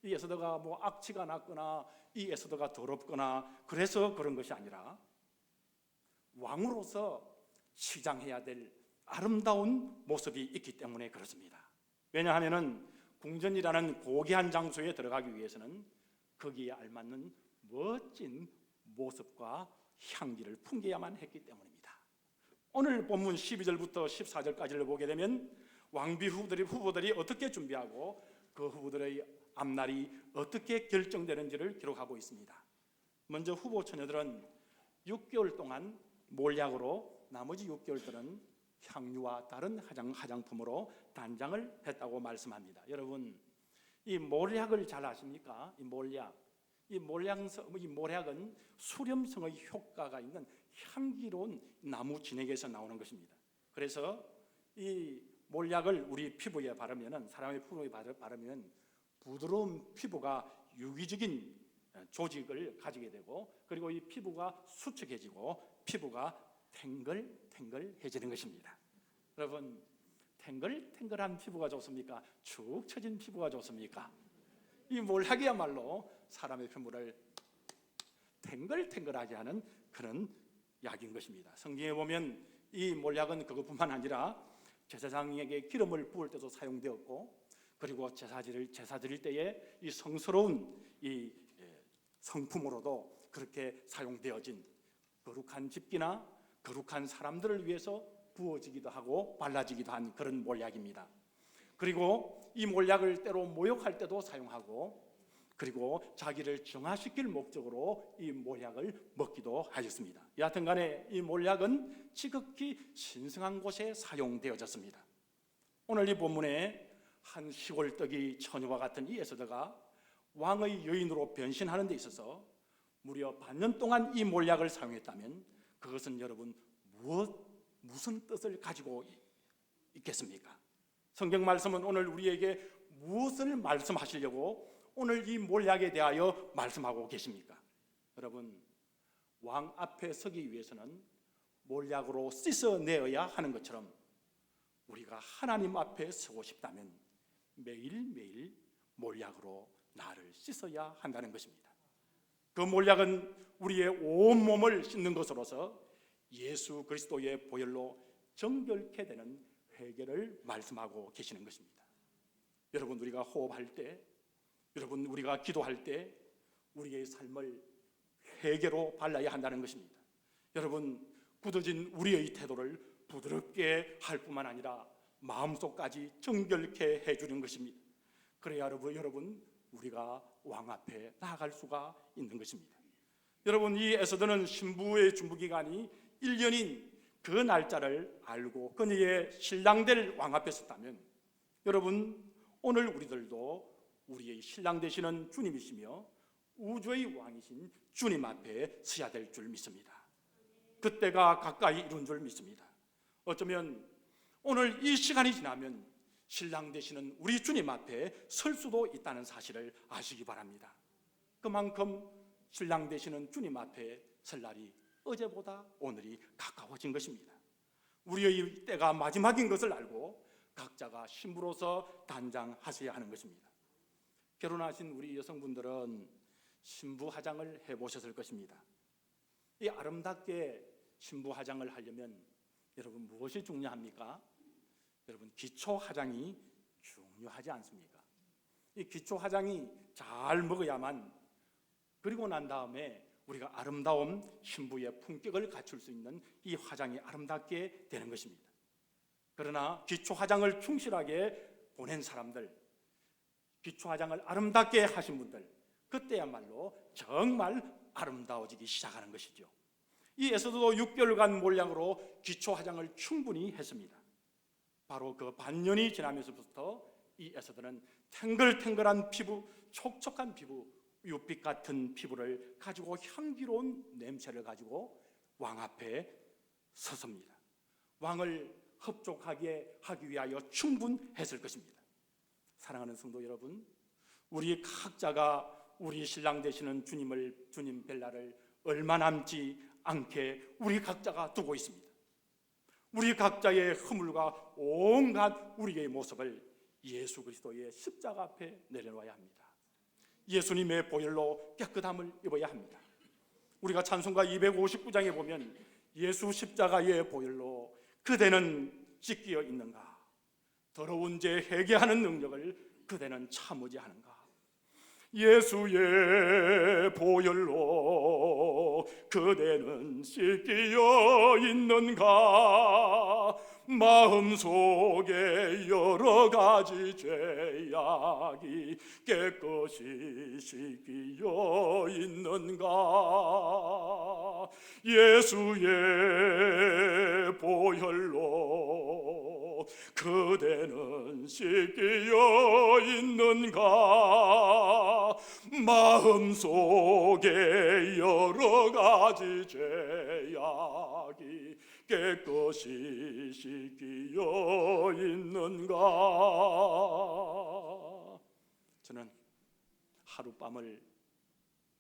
이 에스더가 뭐 악취가 났거나 이 에스더가 더럽거나 그래서 그런 것이 아니라 왕으로서 시장해야 될 아름다운 모습이 있기 때문에 그렇습니다. 왜냐하면 궁전이라는 고귀한 장소에 들어가기 위해서는 거기에 알맞는 멋진 모습과 향기를 풍겨야만 했기 때문입니다. 오늘 본문 12절부터 14절까지를 보게 되면 왕비 후보들이 어떻게 준비하고 그 후보들의 앞날이 어떻게 결정되는지를 기록하고 있습니다. 먼저 후보 처녀들은 6개월 동안 몰약으로, 나머지 6개월들은 향유와 다른 화장품으로 단장을 했다고 말씀합니다. 여러분, 이 몰약을 잘 아십니까? 이 몰약은 수렴성의 효과가 있는 향기로운 나무 진액에서 나오는 것입니다. 그래서 이 몰약을 우리 피부에 바르면은, 사람의 피부에 바르면 부드러운 피부가 유기적인 조직을 가지게 되고, 그리고 이 피부가 수축해지고 피부가 탱글탱글해지는 것입니다. 여러분, 탱글탱글한 피부가 좋습니까? 축 처진 피부가 좋습니까? 이 몰약이야말로 사람의 피부를 탱글탱글하게 하는 그런 약인 것입니다. 성경에 보면 이 몰약은 그것뿐만 아니라 제사장에게 기름을 부을 때도 사용되었고, 그리고 제사 드릴 때에 이 성스러운 이 성품으로도 그렇게 사용되어진 거룩한 집기나 거룩한 사람들을 위해서 부어지기도 하고 발라지기도 한 그런 몰약입니다. 그리고 이 몰약을 때로 모욕할 때도 사용하고, 그리고 자기를 정화시킬 목적으로 이 몰약을 먹기도 하였습니다. 여하튼 간에 이 몰약은 지극히 신성한 곳에 사용되어졌습니다. 오늘 이 본문에 한 시골떡이 처녀와 같은 이 에스더가 왕의 여인으로 변신하는 데 있어서 무려 반년 동안 이 몰약을 사용했다면 그것은 여러분 무슨 뜻을 가지고 있겠습니까? 성경 말씀은 오늘 우리에게 무엇을 말씀하시려고 오늘 이 몰약에 대하여 말씀하고 계십니까? 여러분, 왕 앞에 서기 위해서는 몰약으로 씻어내어야 하는 것처럼 우리가 하나님 앞에 서고 싶다면 매일매일 몰약으로 나를 씻어야 한다는 것입니다. 그 몰약은 우리의 온몸을 씻는 것으로서 예수 그리스도의 보혈로 정결케 되는 회개를 말씀하고 계시는 것입니다. 여러분, 우리가 호흡할 때, 여러분, 우리가 기도할 때 우리의 삶을 회개로 발라야 한다는 것입니다. 여러분, 굳어진 우리의 태도를 부드럽게 할 뿐만 아니라 마음속까지 정결케 해주는 것입니다. 그래야 여러분 우리가 왕 앞에 나아갈 수가 있는 것입니다. 여러분, 이 에스더는 신부의 준비 기간이 1년인 그 날짜를 알고 그녀의 신랑될 왕 앞에 섰다면, 여러분 오늘 우리들도 우리의 신랑 되시는 주님이시며 우주의 왕이신 주님 앞에 서야 될 줄 믿습니다. 그때가 가까이 이룬 줄 믿습니다. 어쩌면 오늘 이 시간이 지나면 신랑 되시는 우리 주님 앞에 설 수도 있다는 사실을 아시기 바랍니다. 그만큼 신랑 되시는 주님 앞에 설 날이 어제보다 오늘이 가까워진 것입니다. 우리의 때가 마지막인 것을 알고 각자가 신부로서 단장하셔야 하는 것입니다. 결혼하신 우리 여성분들은 신부 화장을 해보셨을 것입니다. 이 아름답게 신부 화장을 하려면 여러분 무엇이 중요합니까? 여러분 기초 화장이 중요하지 않습니까? 이 기초 화장이 잘 먹어야만, 그리고 난 다음에 우리가 아름다운 신부의 품격을 갖출 수 있는 이 화장이 아름답게 되는 것입니다. 그러나 기초 화장을 충실하게 보낸 사람들, 기초 화장을 아름답게 하신 분들, 그때야말로 정말 아름다워지기 시작하는 것이죠. 이 에스더도 6개월간 몰약으로 기초 화장을 충분히 했습니다. 바로 그 반년이 지나면서부터 이 에스더는 탱글탱글한 피부, 촉촉한 피부, 육빛 같은 피부를 가지고 향기로운 냄새를 가지고 왕 앞에 섰습니다. 왕을 흡족하게 하기 위하여 충분했을 것입니다. 사랑하는 성도 여러분, 우리 각자가 우리 신랑 되시는 주님 뵐 날을 얼마 남지 않게 우리 각자가 두고 있습니다. 우리 각자의 허물과 온갖 우리의 모습을 예수 그리스도의 십자가 앞에 내려놓아야 합니다. 예수님의 보혈로 깨끗함을 입어야 합니다. 우리가 찬송가 259장에 보면 예수 십자가의 보혈로 그대는 씻기어 있는가, 더러운 죄 회개하는 능력을 그대는 참으지 하는가, 예수의 보혈로 그대는 씻기어 있는가, 마음속에 여러 가지 죄악이 깨끗이 씻기어 있는가, 예수의 보혈로 그대는 씻기어 있는가, 마음속에 여러 가지 죄악이 깨끗이 씻기어 있는가. 저는 하룻밤을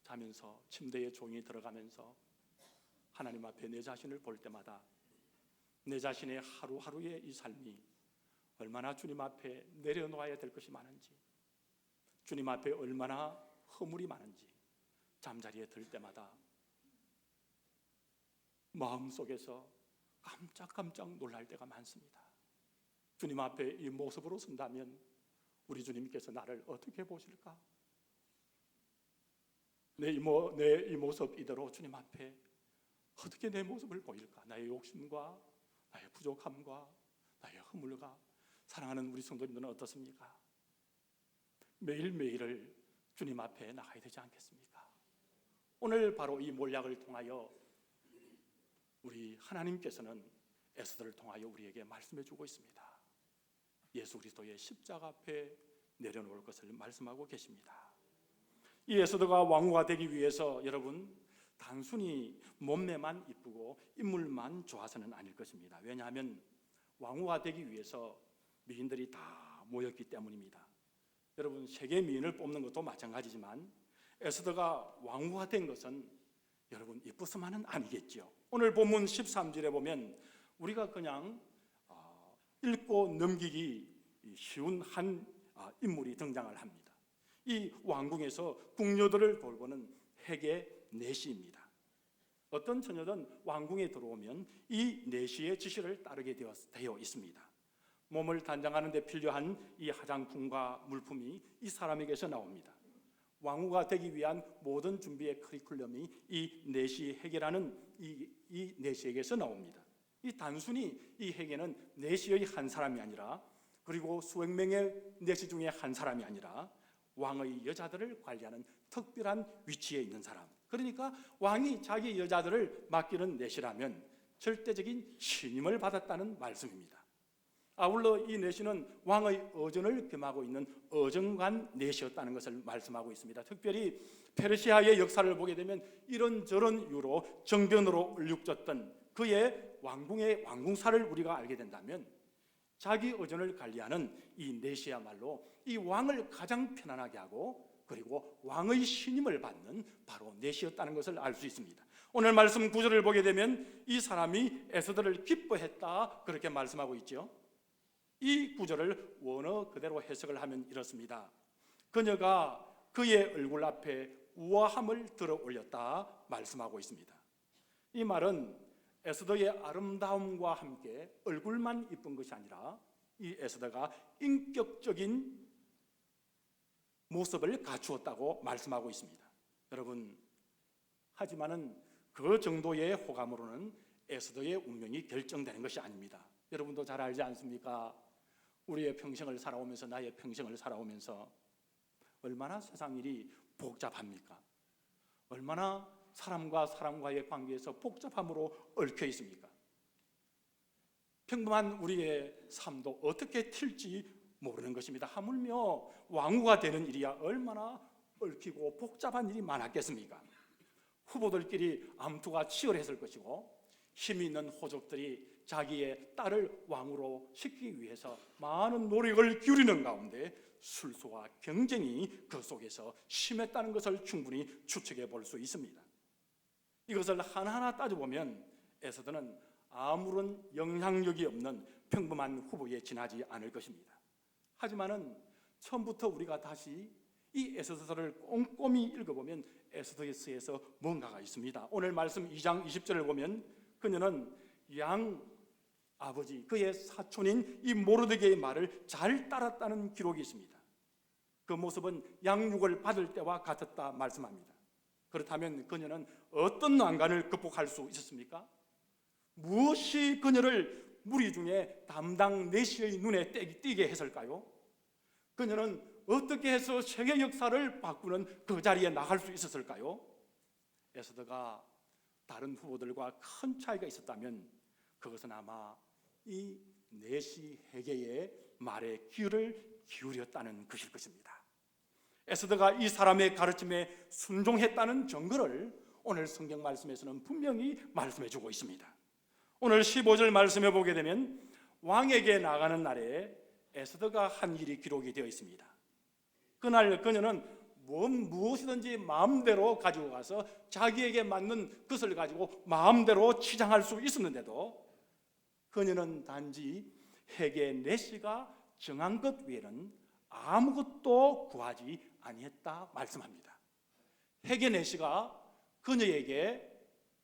자면서 침대에 조용히 들어가면서 하나님 앞에 내 자신을 볼 때마다 내 자신의 하루하루의 이 삶이 얼마나 주님 앞에 내려놓아야 될 것이 많은지, 주님 앞에 얼마나 허물이 많은지 잠자리에 들 때마다 마음속에서 깜짝깜짝 놀랄 때가 많습니다. 주님 앞에 이 모습으로 선다면 우리 주님께서 나를 어떻게 보실까? 내 이 모습 이대로 주님 앞에 어떻게 내 모습을 보일까? 나의 욕심과 나의 부족함과 나의 허물과. 사랑하는 우리 성도님들은 어떻습니까? 매일매일을 주님 앞에 나가야 되지 않겠습니까? 오늘 바로 이 몰약을 통하여 우리 하나님께서는 에스더를 통하여 우리에게 말씀해 주고 있습니다. 예수 그리스도의 십자가 앞에 내려놓을 것을 말씀하고 계십니다. 이 에스더가 왕후가 되기 위해서 여러분 단순히 몸매만 이쁘고 인물만 좋아서는 아닐 것입니다. 왜냐하면 왕후가 되기 위해서 미인들이 다 모였기 때문입니다. 여러분 세계 미인을 뽑는 것도 마찬가지지만 에스더가 왕후가 된 것은 여러분 이쁘서만은 아니겠죠. 오늘 본문 13절에 보면 우리가 그냥 읽고 넘기기 쉬운 한 인물이 등장을 합니다. 이 왕궁에서 궁녀들을 돌보는 해계 내시입니다. 어떤 처녀든 왕궁에 들어오면 이 내시의 지시를 따르게 되어 있습니다. 몸을 단장하는 데 필요한 이 화장품과 물품이 이 사람에게서 나옵니다. 왕후가 되기 위한 모든 준비의 커리큘럼이 이 내시 해계라는 이 내시에게서 나옵니다. 이 단순히 이 해계는 내시의 한 사람이 아니라 그리고 수백 명의 내시 중에 한 사람이 아니라 왕의 여자들을 관리하는 특별한 위치에 있는 사람. 그러니까 왕이 자기 여자들을 맡기는 내시라면 절대적인 신임을 받았다는 말씀입니다. 아울러 이 내시는 왕의 어전을 겸하고 있는 어정관 내시였다는 것을 말씀하고 있습니다. 특별히 페르시아의 역사를 보게 되면 이런저런 이유로 정변으로 얼룩졌던 그의 왕궁의 왕궁사를 우리가 알게 된다면 자기 어전을 관리하는 이 내시야말로 이 왕을 가장 편안하게 하고 그리고 왕의 신임을 받는 바로 내시였다는 것을 알 수 있습니다. 오늘 말씀 9절을 보게 되면 이 사람이 에스더를 기뻐했다 그렇게 말씀하고 있죠. 이 구절을 원어 그대로 해석을 하면 이렇습니다. 그녀가 그의 얼굴 앞에 우아함을 들어 올렸다 말씀하고 있습니다. 이 말은 에스더의 아름다움과 함께 얼굴만 이쁜 것이 아니라 이 에스더가 인격적인 모습을 갖추었다고 말씀하고 있습니다. 여러분, 하지만은 그 정도의 호감으로는 에스더의 운명이 결정되는 것이 아닙니다. 여러분도 잘 알지 않습니까? 우리의 평생을 살아오면서 나의 평생을 살아오면서 얼마나 세상 일이 복잡합니까? 얼마나 사람과 사람과의 관계에서 복잡함으로 얽혀 있습니까? 평범한 우리의 삶도 어떻게 튈지 모르는 것입니다. 하물며 왕후가 되는 일이야 얼마나 얽히고 복잡한 일이 많았겠습니까? 후보들끼리 암투가 치열했을 것이고 힘이 있는 호족들이 자기의 딸을 왕으로 시키기 위해서 많은 노력을 기울이는 가운데 술수와 경쟁이 그 속에서 심했다는 것을 충분히 추측해 볼 수 있습니다. 이것을 하나하나 따져보면 에스더는 아무런 영향력이 없는 평범한 후보에 지나지 않을 것입니다. 하지만은 처음부터 우리가 다시 이 에스더서를 꼼꼼히 읽어보면 에스더서에서 뭔가가 있습니다. 오늘 말씀 2장 20절을 보면 그녀는 양 아버지 그의 사촌인 이 모르드게의 말을 잘 따랐다는 기록이 있습니다. 그 모습은 양육을 받을 때와 같았다 말씀합니다. 그렇다면 그녀는 어떤 난관을 극복할 수 있었습니까? 무엇이 그녀를 무리 중에 담당 내시의 눈에 띄게 했을까요? 그녀는 어떻게 해서 세계 역사를 바꾸는 그 자리에 나갈 수 있었을까요? 에스더가 다른 후보들과 큰 차이가 있었다면 그것은 아마 이 내시 헤게의 말에 귀를 기울였다는 것일 것입니다. 에스더가 이 사람의 가르침에 순종했다는 증거를 오늘 성경 말씀에서는 분명히 말씀해 주고 있습니다. 오늘 15절 말씀해 보게 되면 왕에게 나가는 날에 에스더가 한 일이 기록이 되어 있습니다. 그날 그녀는 무엇이든지 마음대로 가지고 가서 자기에게 맞는 것을 가지고 마음대로 치장할 수 있었는데도 그녀는 단지 헤게 내시가 정한 것 외에는 아무것도 구하지 아니했다 말씀합니다. 헤게 내시가 그녀에게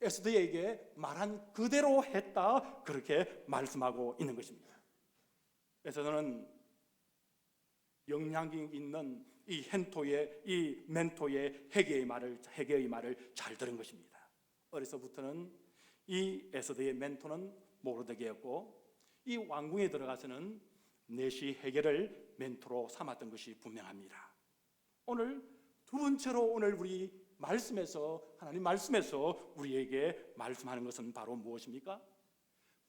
에스더에게 말한 그대로 했다 그렇게 말씀하고 있는 것입니다. 에스더는 영향력 있는 이 멘토의 헤게의 말을 잘 들은 것입니다. 어려서부터는 이 에스더의 멘토는 모르드게였고 이 왕궁에 들어가서는 내시 헤게를 멘토로 삼았던 것이 분명합니다. 오늘 두 번째로 오늘 우리 말씀에서 하나님 말씀에서 우리에게 말씀하는 것은 바로 무엇입니까?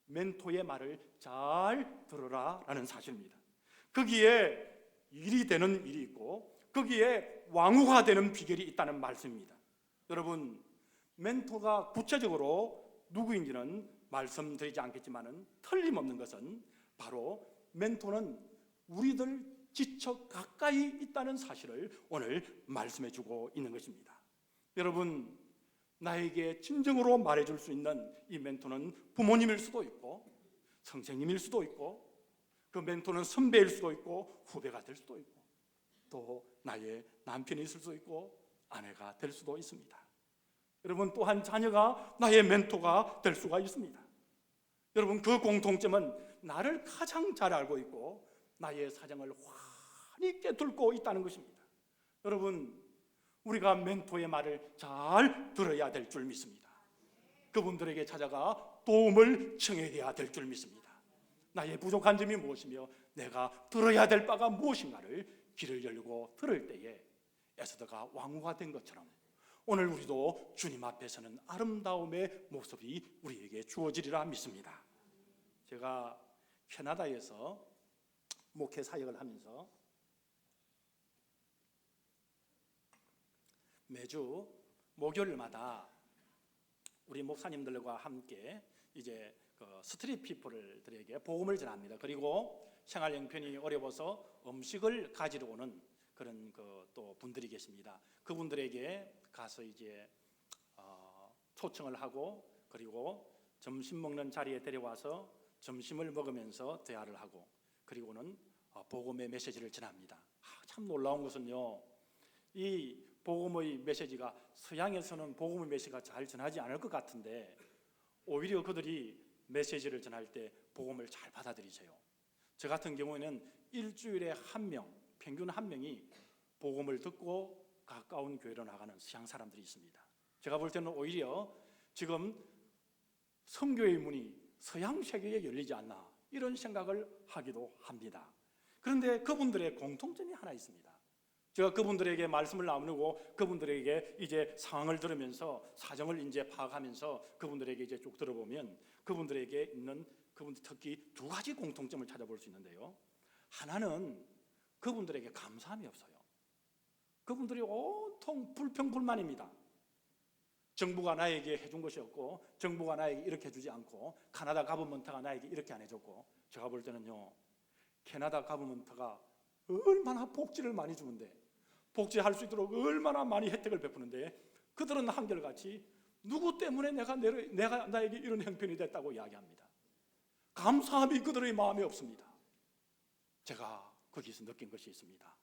멘토의 말을 잘 들어라라는 사실입니다. 거기에 일이 되는 일이 있고 거기에 왕후가 되는 비결이 있다는 말씀입니다. 여러분, 멘토가 구체적으로 누구인지는 말씀드리지 않겠지만은 틀림없는 것은 바로 멘토는 우리들 지척 가까이 있다는 사실을 오늘 말씀해 주고 있는 것입니다. 여러분, 나에게 진정으로 말해줄 수 있는 이 멘토는 부모님일 수도 있고 선생님일 수도 있고 그 멘토는 선배일 수도 있고 후배가 될 수도 있고 또 나의 남편이 있을 수도 있고 아내가 될 수도 있습니다. 여러분, 또한 자녀가 나의 멘토가 될 수가 있습니다. 여러분, 그 공통점은 나를 가장 잘 알고 있고 나의 사정을 환히 꿰뚫고 있다는 것입니다. 여러분, 우리가 멘토의 말을 잘 들어야 될 줄 믿습니다. 그분들에게 찾아가 도움을 청해야 될 줄 믿습니다. 나의 부족한 점이 무엇이며 내가 들어야 될 바가 무엇인가를 귀를 열고 들을 때에 에스더가 왕후가 된 것처럼 오늘 우리도 주님 앞에서는 아름다움의 모습이 우리에게 주어지리라 믿습니다. 제가 캐나다에서 목회 사역을 하면서 매주 목요일마다 우리 목사님들과 함께 이제 스트릿 피플들에게 복음을 전합니다. 그리고 생활 형편이 어려워서 음식을 가지러 오는 그런 또 분들이 계십니다. 그분들에게 가서 이제 초청을 하고 그리고 점심 먹는 자리에 데려와서 점심을 먹으면서 대화를 하고 그리고는 복음의 메시지를 전합니다. 참 놀라운 것은요, 이 복음의 메시지가 서양에서는 복음의 메시지가 잘 전하지 않을 것 같은데 오히려 그들이 메시지를 전할 때 복음을 잘 받아들이세요. 저 같은 경우에는 일주일에 한 명, 평균 한 명이 복음을 듣고 가까운 교회로 나가는 서양 사람들이 있습니다. 제가 볼 때는 오히려 지금 선교의 문이 서양 세계에 열리지 않나 이런 생각을 하기도 합니다. 그런데 그분들의 공통점이 하나 있습니다. 제가 그분들에게 말씀을 나누고 그분들에게 이제 상황을 들으면서 사정을 이제 파악하면서 그분들에게 이제 쭉 들어보면 그분들에게 있는 그분들 특히 두 가지 공통점을 찾아볼 수 있는데요. 하나는 그분들에게 감사함이 없어요. 그분들이 온통 불평불만입니다. 정부가 나에게 해준 것이 없고 정부가 나에게 이렇게 해주지 않고 캐나다 가버먼트가 나에게 이렇게 안 해줬고 제가 볼 때는요, 캐나다 가버먼트가 얼마나 복지를 많이 주는데 복지할 수 있도록 얼마나 많이 혜택을 베푸는데 그들은 한결같이 누구 때문에 내가 나에게 이런 형편이 됐다고 이야기합니다. 감사함이 그들의 마음에 없습니다. 제가 거기서 느낀 것이 있습니다.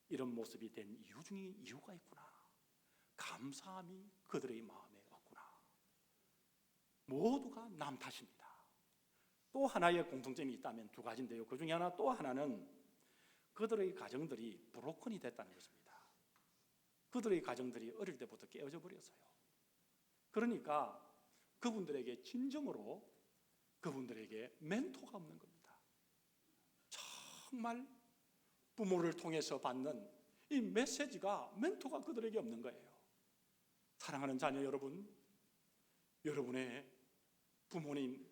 이런 모습이 된 이유 중에 이유가 있구나. 감사함이 그들의 마음에 없구나. 모두가 남 탓입니다. 또 하나의 공통점이 있다면 두 가지인데요. 그 중에 또 하나는 그들의 가정들이 브로큰이 됐다는 것입니다. 그들의 가정들이 어릴 때부터 깨어져 버렸어요. 그러니까 그분들에게 진정으로 그분들에게 멘토가 없는 겁니다. 정말 부모를 통해서 받는 이 메시지가 멘토가 그들에게 없는 거예요. 사랑하는 자녀 여러분, 여러분의 부모님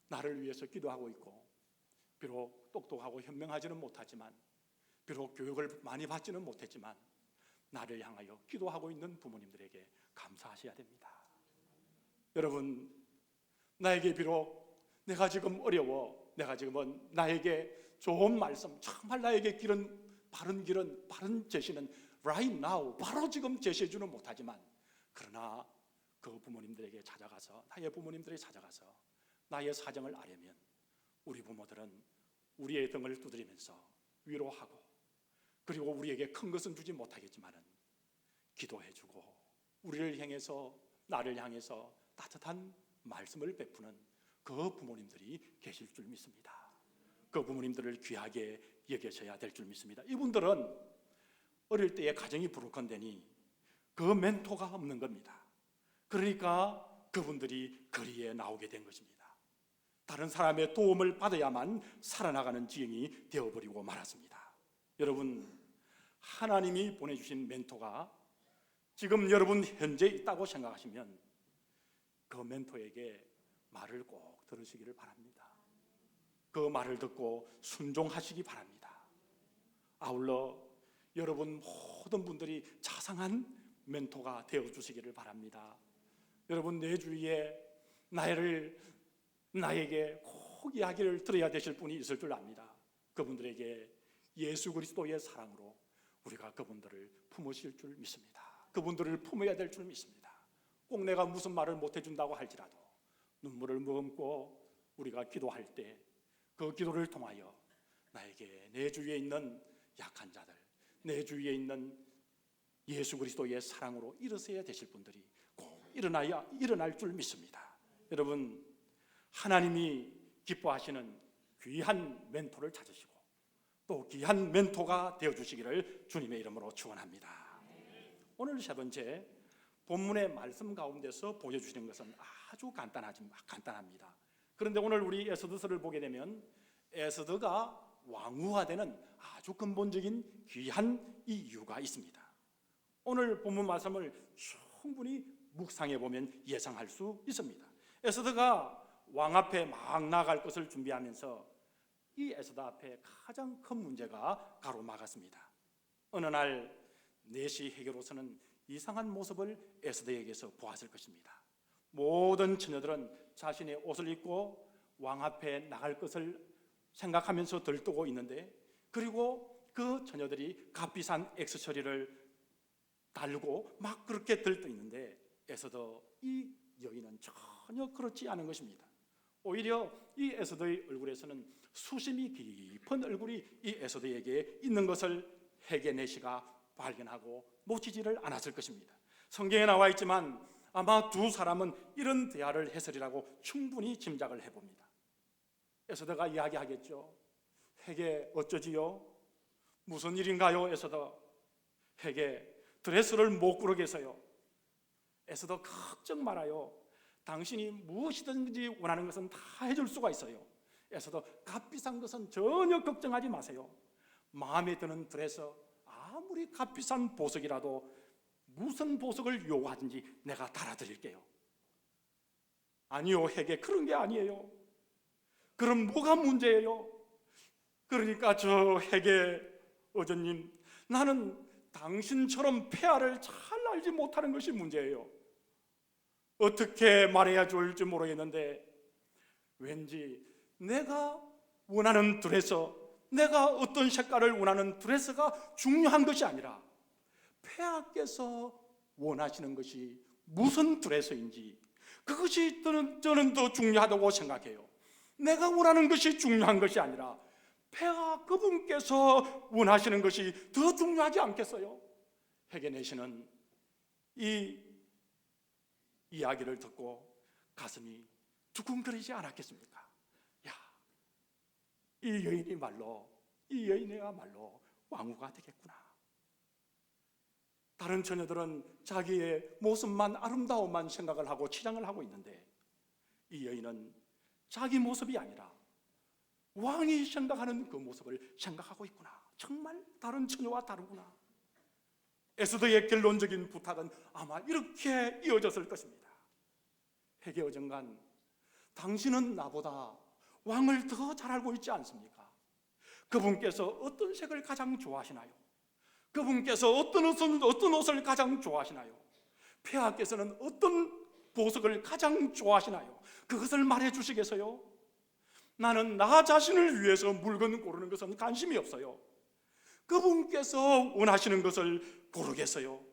나를 위해서 기도하고 있고 비록 똑똑하고 현명하지는 못하지만 비록 교육을 많이 받지는 못했지만 나를 향하여 기도하고 있는 부모님들에게 감사하셔야 됩니다. 여러분, 나에게 비록 내가 지금 어려워, 내가 지금은 나에게 좋은 말씀, 정말 나에게 바른 제시는 right now, 바로 지금 제시해주는 못하지만 그러나 그 부모님들에게 찾아가서 나의 부모님들이 찾아가서 나의 사정을 아려면 우리 부모들은 우리의 등을 두드리면서 위로하고 그리고 우리에게 큰 것은 주지 못하겠지만은 기도해주고 우리를 향해서 나를 향해서 따뜻한 말씀을 베푸는 그 부모님들이 계실 줄 믿습니다. 그 부모님들을 귀하게 여기셔야 될 줄 믿습니다. 이분들은 어릴 때에 가정이 불룩한데니 그 멘토가 없는 겁니다. 그러니까 그분들이 거리에 나오게 된 것입니다. 다른 사람의 도움을 받아야만 살아나가는 지경이 되어버리고 말았습니다. 여러분, 하나님이 보내주신 멘토가 지금 여러분 현재 있다고 생각하시면 그 멘토에게 말을 꼭 들으시기를 바랍니다. 그 말을 듣고 순종하시기 바랍니다. 아울러 여러분 모든 분들이 자상한 멘토가 되어주시기를 바랍니다. 여러분 내 주위에 나에게 꼭 이야기를 들어야 되실 분이 있을 줄 압니다. 그분들에게 예수 그리스도의 사랑으로 우리가 그분들을 품으실 줄 믿습니다. 그분들을 품어야 될 줄 믿습니다. 꼭 내가 무슨 말을 못 해준다고 할지라도 눈물을 머금고 우리가 기도할 때 그 기도를 통하여 나에게 내 주위에 있는 약한 자들, 내 주위에 있는 예수 그리스도의 사랑으로 일어서야 되실 분들이 꼭 일어날 줄 믿습니다. 여러분, 하나님이 기뻐하시는 귀한 멘토를 찾으시고 또 귀한 멘토가 되어주시기를 주님의 이름으로 축원합니다. 오늘 세 번째 본문의 말씀 가운데서 보여주시는 것은 아주 간단합니다. 그런데 오늘 우리 에스더서를 보게 되면 에스더가 왕후화되는 아주 근본적인 귀한 이유가 있습니다. 오늘 본문 말씀을 충분히 묵상해 보면 예상할 수 있습니다. 에스더가 왕 앞에 막 나갈 것을 준비하면서 이 에스더 앞에 가장 큰 문제가 가로막았습니다. 어느 날 내시 해결로서는 이상한 모습을 에스더에게서 보았을 것입니다. 모든 처녀들은 자신의 옷을 입고 왕 앞에 나갈 것을 생각하면서 들뜨고 있는데, 그리고 그 처녀들이 값비싼 액세서리를 달고 막 그렇게 들떠 있는데 에스더 이 여인은 전혀 그렇지 않은 것입니다. 오히려 이 에스더의 얼굴에서는 수심이 깊은 얼굴이 이 에스더에게 있는 것을 헤게네시가 발견하고 놓치지를 않았을 것입니다. 성경에 나와 있지만 아마 두 사람은 이런 대화를 했으리라고 충분히 짐작을 해봅니다. 에스더가 이야기하겠죠. 헤게 어쩌지요? 무슨 일인가요? 에스더, 헤게 드레스를 못 고르겠어요. 에스더 걱정 말아요. 당신이 무엇이든지 원하는 것은 다 해줄 수가 있어요. 에스더 값비싼 것은 전혀 걱정하지 마세요. 마음에 드는 드레스, 아무리 값비싼 보석이라도 무슨 보석을 요구하든지 내가 달아드릴게요. 아니요, 헤게 그런 게 아니에요. 그럼 뭐가 문제예요? 그러니까 저 헤게 어저님, 나는 당신처럼 폐하를 잘 알지 못하는 것이 문제예요. 어떻게 말해야 좋을지 모르겠는데 왠지 내가 원하는 드레스, 내가 어떤 색깔을 원하는 드레스가 중요한 것이 아니라 폐하께서 원하시는 것이 무슨 드레스인지 그것이 저는 더 중요하다고 생각해요. 내가 원하는 것이 중요한 것이 아니라 폐하 그분께서 원하시는 것이 더 중요하지 않겠어요? 헤게네시는 이 이야기를 듣고 가슴이 두근거리지 않았겠습니까? 야, 이 여인이야말로 왕후가 되겠구나. 다른 처녀들은 자기의 모습만, 아름다움만 생각을 하고 치장을 하고 있는데 이 여인은 자기 모습이 아니라 왕이 생각하는 그 모습을 생각하고 있구나. 정말 다른 처녀와 다르구나. 에스더의 결론적인 부탁은 아마 이렇게 이어졌을 것입니다. 헤게 어정간, 당신은 나보다 왕을 더 잘 알고 있지 않습니까? 그분께서 어떤 색을 가장 좋아하시나요? 그분께서 어떤 옷을 가장 좋아하시나요? 폐하께서는 어떤 보석을 가장 좋아하시나요? 그것을 말해 주시겠어요? 나는 나 자신을 위해서 물건 고르는 것은 관심이 없어요. 그분께서 원하시는 것을 고르겠어요.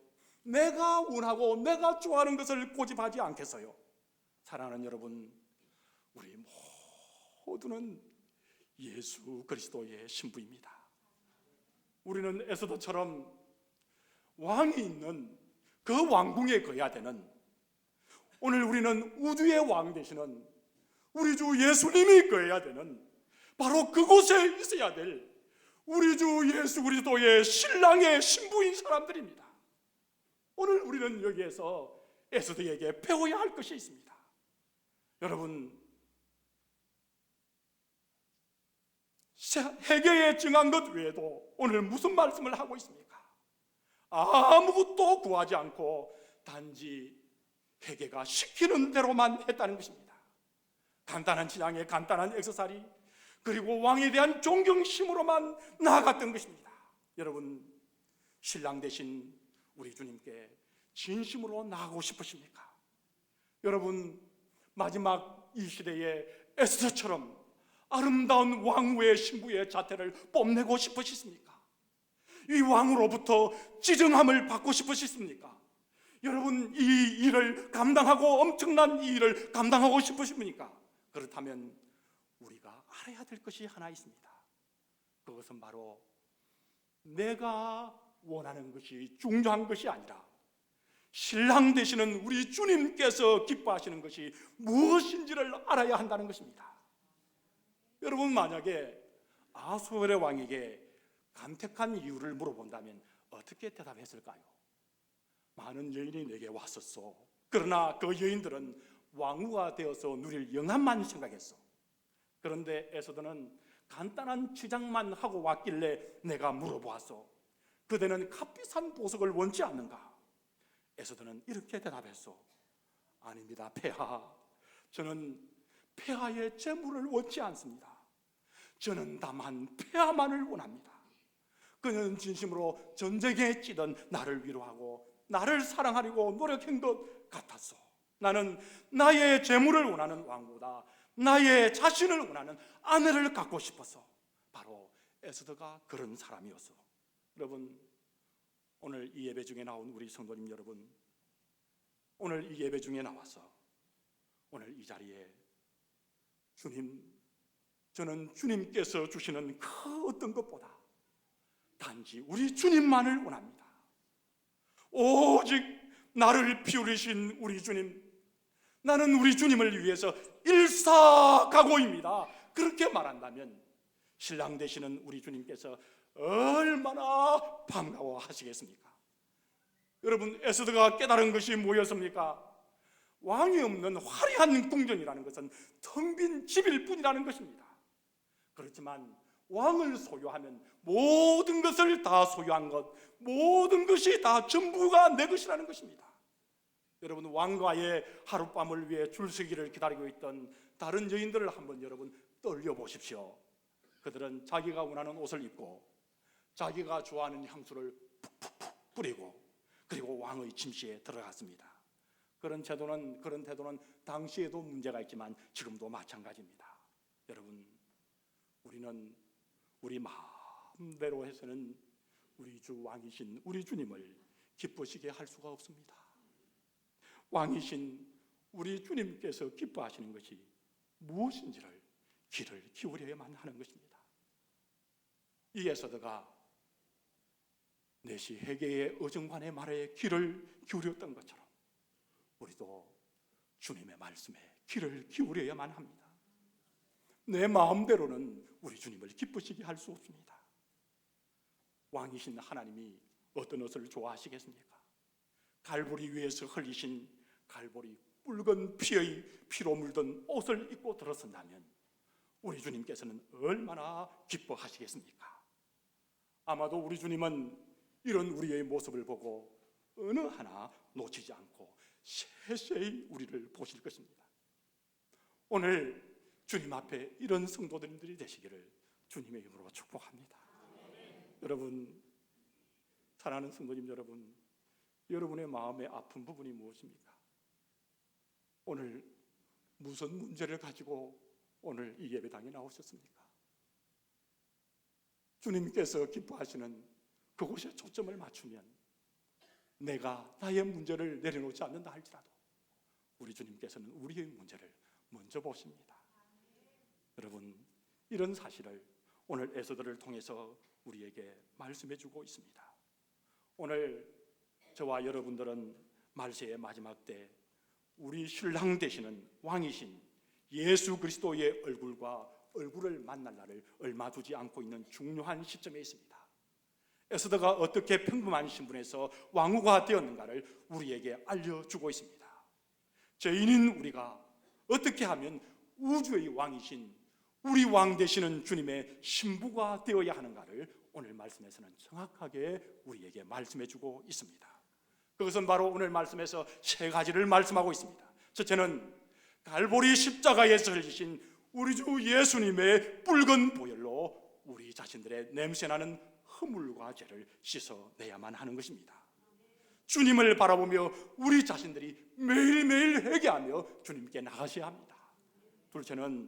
내가 원하고 내가 좋아하는 것을 고집하지 않겠어요. 사랑하는 여러분, 우리 모두는 예수 그리스도의 신부입니다. 우리는 에스더처럼 왕이 있는 그 왕궁에 거해야 되는, 오늘 우리는 우주의 왕 되시는 우리 주 예수님이 거해야 되는 바로 그곳에 있어야 될 우리 주 예수 그리스도의 신랑의 신부인 사람들입니다. 오늘 우리는 여기에서 에스더에게 배워야 할 것이 있습니다. 여러분, 헤게에 증한 것 외에도 오늘 무슨 말씀을 하고 있습니까? 아무것도 구하지 않고 단지 헤게가 시키는 대로만 했다는 것입니다. 간단한 신앙에 간단한 액세서리, 그리고 왕에 대한 존경심으로만 나아갔던 것입니다. 여러분, 신랑 되신 우리 주님께 진심으로 나아가고 싶으십니까? 여러분, 마지막 이 시대에 에스더처럼 아름다운 왕후의 신부의 자태를 뽐내고 싶으십니까? 이 왕으로부터 지정함을 받고 싶으십니까? 여러분, 이 일을 감당하고 엄청난 이 일을 감당하고 싶으십니까? 그렇다면 우리가 알아야 될 것이 하나 있습니다. 그것은 바로 내가 원하는 것이 중요한 것이 아니라 신랑 되시는 우리 주님께서 기뻐하시는 것이 무엇인지를 알아야 한다는 것입니다. 여러분, 만약에 아수엘의 왕에게 간택한 이유를 물어본다면 어떻게 대답했을까요? 많은 여인이 내게 왔었소. 그러나 그 여인들은 왕후가 되어서 누릴 영함만 생각했어. 그런데 에서드는 간단한 치장만 하고 왔길래 내가 물어보았어. 그대는 값비싼 보석을 원치 않는가? 에서드는 이렇게 대답했어. 아닙니다, 폐하. 저는 폐하의 재물을 원치 않습니다. 저는 다만 폐하만을 원합니다. 그는 진심으로 전쟁에 찌든 나를 위로하고 나를 사랑하려고 노력한 것 같았어. 나는 나의 재물을 원하는 왕보다 나의 자신을 원하는 아내를 갖고 싶었어. 바로 에스더가 그런 사람이었어. 여러분, 오늘 이 예배 중에 나온 우리 성도님 여러분, 오늘 이 예배 중에 나와서 오늘 이 자리에 주님, 저는 주님께서 주시는 그 어떤 것보다 단지 우리 주님만을 원합니다. 오직 나를 피우리신 우리 주님, 나는 우리 주님을 위해서 일사각오입니다. 그렇게 말한다면 신랑 되시는 우리 주님께서 얼마나 반가워하시겠습니까? 여러분, 에스더가 깨달은 것이 뭐였습니까? 왕이 없는 화려한 궁전이라는 것은 텅 빈 집일 뿐이라는 것입니다. 그렇지만 왕을 소유하면 모든 것을 다 소유한 것, 모든 것이 다 전부가 내 것이라는 것입니다. 여러분, 왕과의 하룻밤을 위해 줄서기를 기다리고 있던 다른 여인들을 한번 여러분 떠올려보십시오. 그들은 자기가 원하는 옷을 입고 자기가 좋아하는 향수를 푹푹푹 뿌리고 그리고 왕의 침실에 들어갔습니다. 그런 태도는 당시에도 문제가 있지만 지금도 마찬가지입니다. 여러분, 우리는 우리 마음대로 해서는 우리 주 왕이신 우리 주님을 기쁘시게 할 수가 없습니다. 왕이신 우리 주님께서 기뻐하시는 것이 무엇인지를 귀를 기울여야만 하는 것입니다. 이 에스더가 내시 헤게의 어정관의 말에 귀를 기울였던 것처럼 우리도 주님의 말씀에 귀를 기울여야만 합니다. 내 마음대로는 우리 주님을 기쁘시게 할 수 없습니다. 왕이신 하나님이 어떤 옷을 좋아하시겠습니까? 갈보리 위에서 흘리신 갈보리 붉은 피로 물든 옷을 입고 들어선다면 우리 주님께서는 얼마나 기뻐하시겠습니까? 아마도 우리 주님은 이런 우리의 모습을 보고 어느 하나 놓치지 않고 세세히 우리를 보실 것입니다. 오늘 주님 앞에 이런 성도들이 되시기를 주님의 이름으로 축복합니다. 여러분, 사랑하는 성도님 여러분, 여러분의 마음의 아픈 부분이 무엇입니까? 오늘 무슨 문제를 가지고 오늘 이 예배당에 나오셨습니까? 주님께서 기뻐하시는 그곳에 초점을 맞추면 내가 나의 문제를 내려놓지 않는다 할지라도 우리 주님께서는 우리의 문제를 먼저 보십니다. 여러분, 이런 사실을 오늘 에스더를 통해서 우리에게 말씀해 주고 있습니다. 오늘 저와 여러분들은 말세의 마지막 때 우리 신랑 되시는 왕이신 예수 그리스도의 얼굴을 만날 날을 얼마 두지 않고 있는 중요한 시점에 있습니다. 에스더가 어떻게 평범한 신분에서 왕후가 되었는가를 우리에게 알려주고 있습니다. 죄인인 우리가 어떻게 하면 우주의 왕이신 우리 왕 되시는 주님의 신부가 되어야 하는가를 오늘 말씀에서는 정확하게 우리에게 말씀해주고 있습니다. 그것은 바로 오늘 말씀에서 세 가지를 말씀하고 있습니다. 첫째는 갈보리 십자가에서 흘리신 우리 주 예수님의 붉은 보혈로 우리 자신들의 냄새나는 허물과 죄를 씻어내야만 하는 것입니다. 주님을 바라보며 우리 자신들이 매일매일 회개하며 주님께 나가셔야 합니다. 둘째는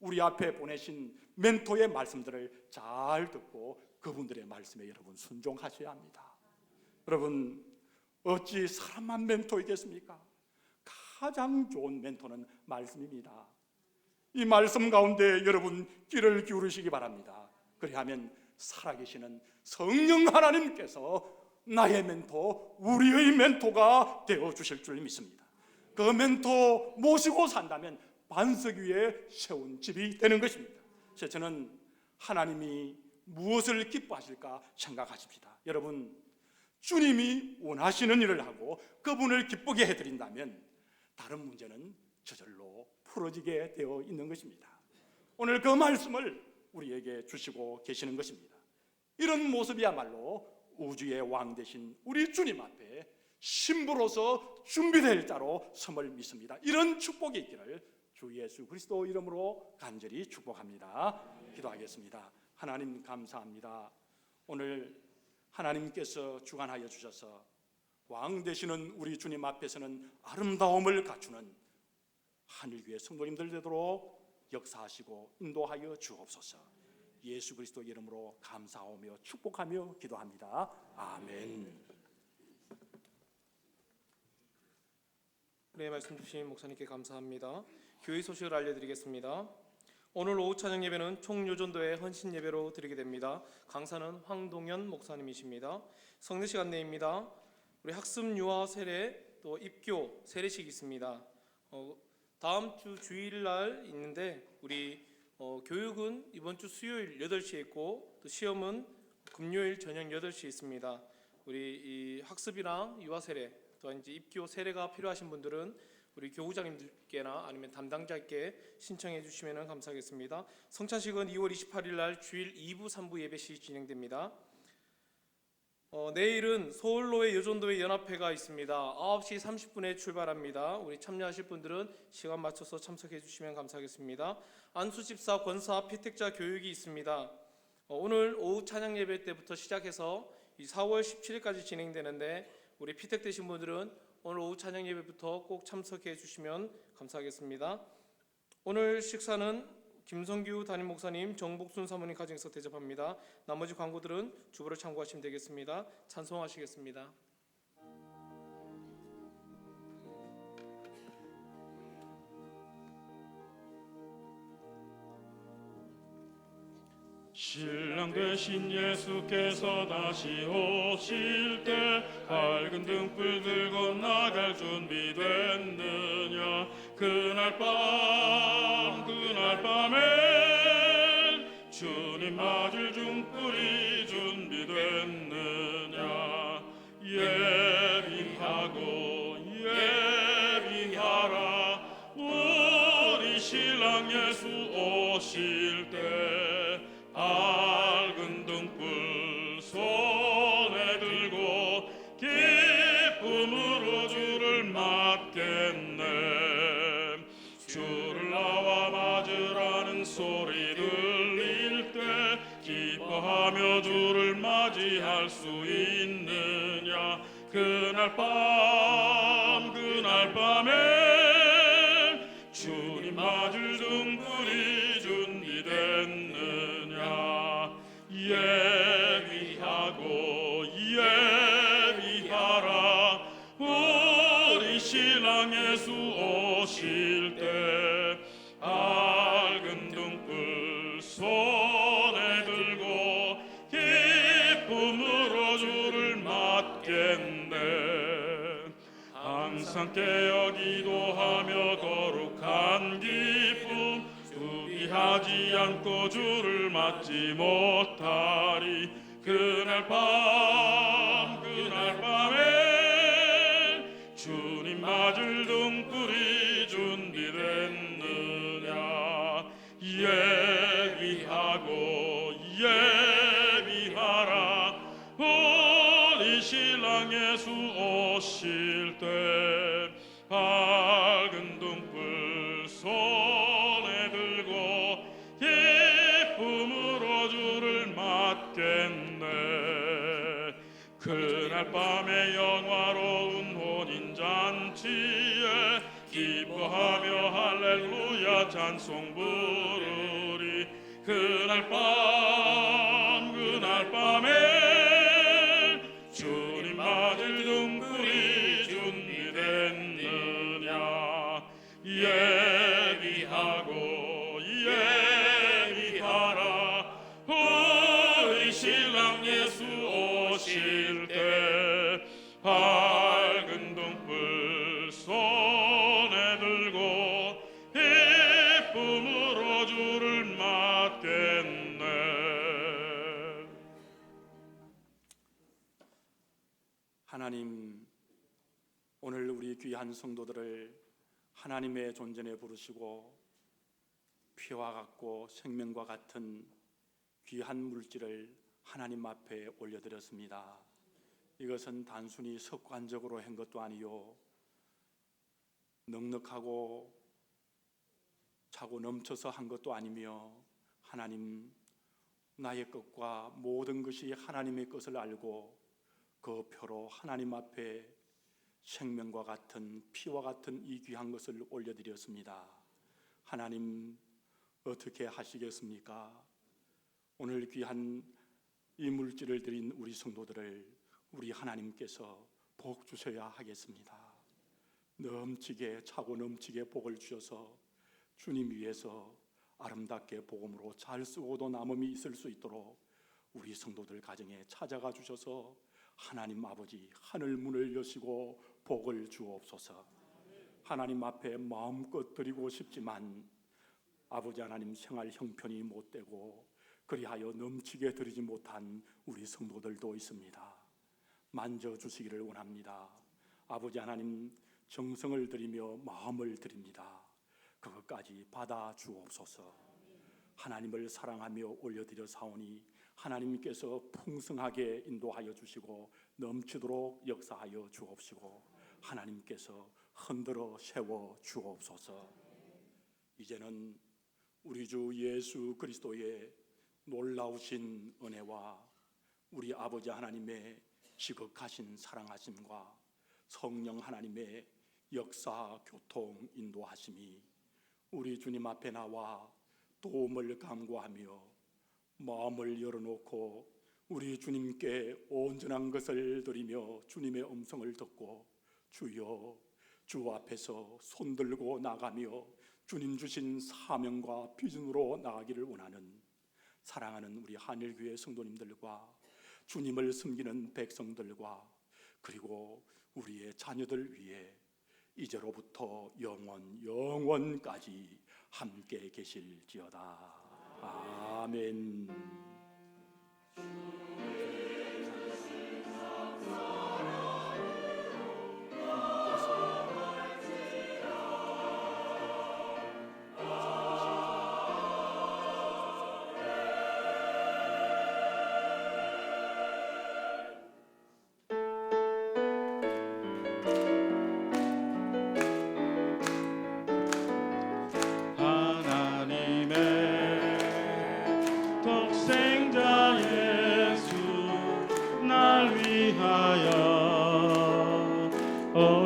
우리 앞에 보내신 멘토의 말씀들을 잘 듣고 그분들의 말씀에 여러분 순종하셔야 합니다. 여러분, 어찌 사람만 멘토이겠습니까? 가장 좋은 멘토는 말씀입니다. 이 말씀 가운데 여러분 귀를 기울이시기 바랍니다. 그리하면 살아계시는 성령 하나님께서 나의 멘토, 우리의 멘토가 되어주실 줄 믿습니다. 그 멘토 모시고 산다면 반석 위에 세운 집이 되는 것입니다. 셋째는 하나님이 무엇을 기뻐하실까 생각하십시다. 여러분, 주님이 원하시는 일을 하고 그분을 기쁘게 해드린다면 다른 문제는 저절로 풀어지게 되어 있는 것입니다. 오늘 그 말씀을 우리에게 주시고 계시는 것입니다. 이런 모습이야말로 우주의 왕 되신 우리 주님 앞에 신부로서 준비될 자로 섬을 믿습니다. 이런 축복이 있기를 주 예수 그리스도 이름으로 간절히 축복합니다. 기도하겠습니다. 하나님 감사합니다. 오늘 하나님께서 주관하여 주셔서 왕 되시는 우리 주님 앞에서는 아름다움을 갖추는 하늘교회 성도님들 되도록 역사하시고 인도하여 주옵소서. 예수 그리스도 이름으로 감사하며 축복하며 기도합니다. 아멘. 네, 말씀 주신 목사님께 감사합니다. 교회 소식을 알려드리겠습니다. 오늘 오후 찬양 예배는 총요전도회 헌신 예배로 드리게 됩니다. 강사는 황동현 목사님이십니다. 성례식 안내입니다. 우리 학습 유아 세례 또 입교 세례식 있습니다. 다음 주 주일날 있는데 우리 교육은 이번 주 수요일 8시에 있고 또 시험은 금요일 저녁 8시에 있습니다. 우리 이 학습이랑 유아 세례 또 이제 입교 세례가 필요하신 분들은 우리 교우장님들께나 아니면 담당자께 신청해 주시면 감사하겠습니다. 성찬식은 2월 28일 날 주일 2부 3부 예배시 진행됩니다. 내일은 서울로의 여전도회 연합회가 있습니다. 9시 30분에 출발합니다. 우리 참여하실 분들은 시간 맞춰서 참석해 주시면 감사하겠습니다. 안수집사 권사 피택자 교육이 있습니다. 오늘 오후 찬양 예배 때부터 시작해서 4월 17일까지 진행되는데 우리 피택되신 분들은 오늘 오후 찬양 예배부터 꼭 참석해 주시면 감사하겠습니다. 오늘 식사는 김성규 담임 목사님, 정복순 사모님 가정에서 대접합니다. 나머지 광고들은 주보를 참고하시면 되겠습니다. 찬송하시겠습니다. 신랑 되신 예수께서 다시 오실 때 밝은 등불 들고 나갈 준비 됐느냐. 그날 밤에 주님 맞을 등불이 준비됐느냐. 예비하라 우리 신랑 예수 오실 때 밝은 등불 손에 들고 기쁨으로 주를 맞겠네. 주를 나와 맞으라는 소리 들릴 때 기뻐하며 주를 맞이할 수 있느냐. 그날 밤에 주님 맞을 등불이 준비됐느냐. 예비하라 우리 신랑 예수 오실 때 밝은 등불 손에 들고 기쁨으로 주를 맞겠네. 항상 깨어 기도하며 거룩한 기쁨 두기하지 않고 주를 맞지 못하리. 그날 밤에 주님 맞을 등불이 준비됐느냐. 예비하라 우리 신랑 예수 오실 때 밝은 등불 손에 들고 기쁨으로 주를 맞겠네. 그날 밤에 영화로운 혼인잔치에 기뻐하며 할렐루야 찬송 부르리. 그날 밤에 주님 맞을 등불이 준비됐느냐. 예비하라 우리 신랑 예수 오실 때 밝은 등불 손에 들고 기쁨으로 주를 맞겠네. 하나님, 오늘 우리 귀한 성도들을 하나님의 존전에 부르시고 피와 같고 생명과 같은 귀한 물질을 하나님 앞에 올려드렸습니다. 이것은 단순히 습관적으로 한 것도 아니요, 넉넉하고 차고 넘쳐서 한 것도 아니며, 하나님, 나의 것과 모든 것이 하나님의 것을 알고 그 표로 하나님 앞에 생명과 같은 피와 같은 이 귀한 것을 올려드렸습니다. 하나님, 어떻게 하시겠습니까? 오늘 귀한 이 물질을 드린 우리 성도들을 우리 하나님께서 복 주셔야 하겠습니다. 넘치게, 차고 넘치게 복을 주셔서 주님 위해서 아름답게 복음으로 잘 쓰고도 남음이 있을 수 있도록 우리 성도들 가정에 찾아가 주셔서 하나님 아버지 하늘 문을 여시고 복을 주옵소서. 하나님 앞에 마음껏 드리고 싶지만 아버지 하나님 생활 형편이 못되고 그리하여 넘치게 드리지 못한 우리 성도들도 있습니다. 만져주시기를 원합니다. 아버지 하나님, 정성을 드리며 마음을 드립니다. 그것까지 받아 주옵소서. 하나님을 사랑하며 올려드려 사오니 하나님께서 풍성하게 인도하여 주시고 넘치도록 역사하여 주옵시고 하나님께서 흔들어 세워 주옵소서. 이제는 우리 주 예수 그리스도의 놀라우신 은혜와 우리 아버지 하나님의 지극하신 사랑하심과 성령 하나님의 역사, 교통, 인도하심이 우리 주님 앞에 나와 도움을 간구하며 마음을 열어놓고 우리 주님께 온전한 것을 드리며 주님의 음성을 듣고 주여, 주 앞에서 손들고 나가며 주님 주신 사명과 비전으로 나가기를 원하는 사랑하는 우리 한일교회 성도님들과 주님을 섬기는 백성들과 그리고 우리의 자녀들 위해 이제로부터 영원까지 함께 계실지어다. 아멘.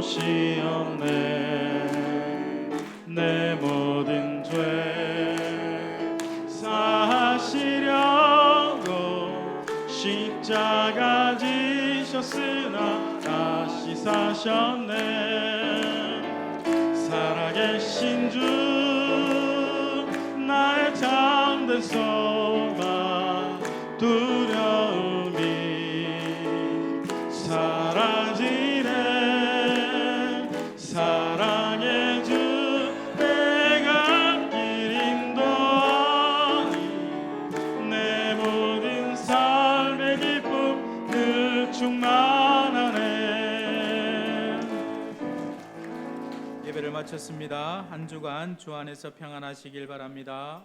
오시었네. 내 모든 죄 사하시려고 십자가 지셨으나 다시 사셨네. 살아계신 주 나의 참된 소망, 두려움이 사라지네. 사랑의 주 내가 길 인도하니 내 모든 삶의 기쁨 늘 충만하네. 예배를 마쳤습니다. 한 주간 주 안에서 평안하시길 바랍니다.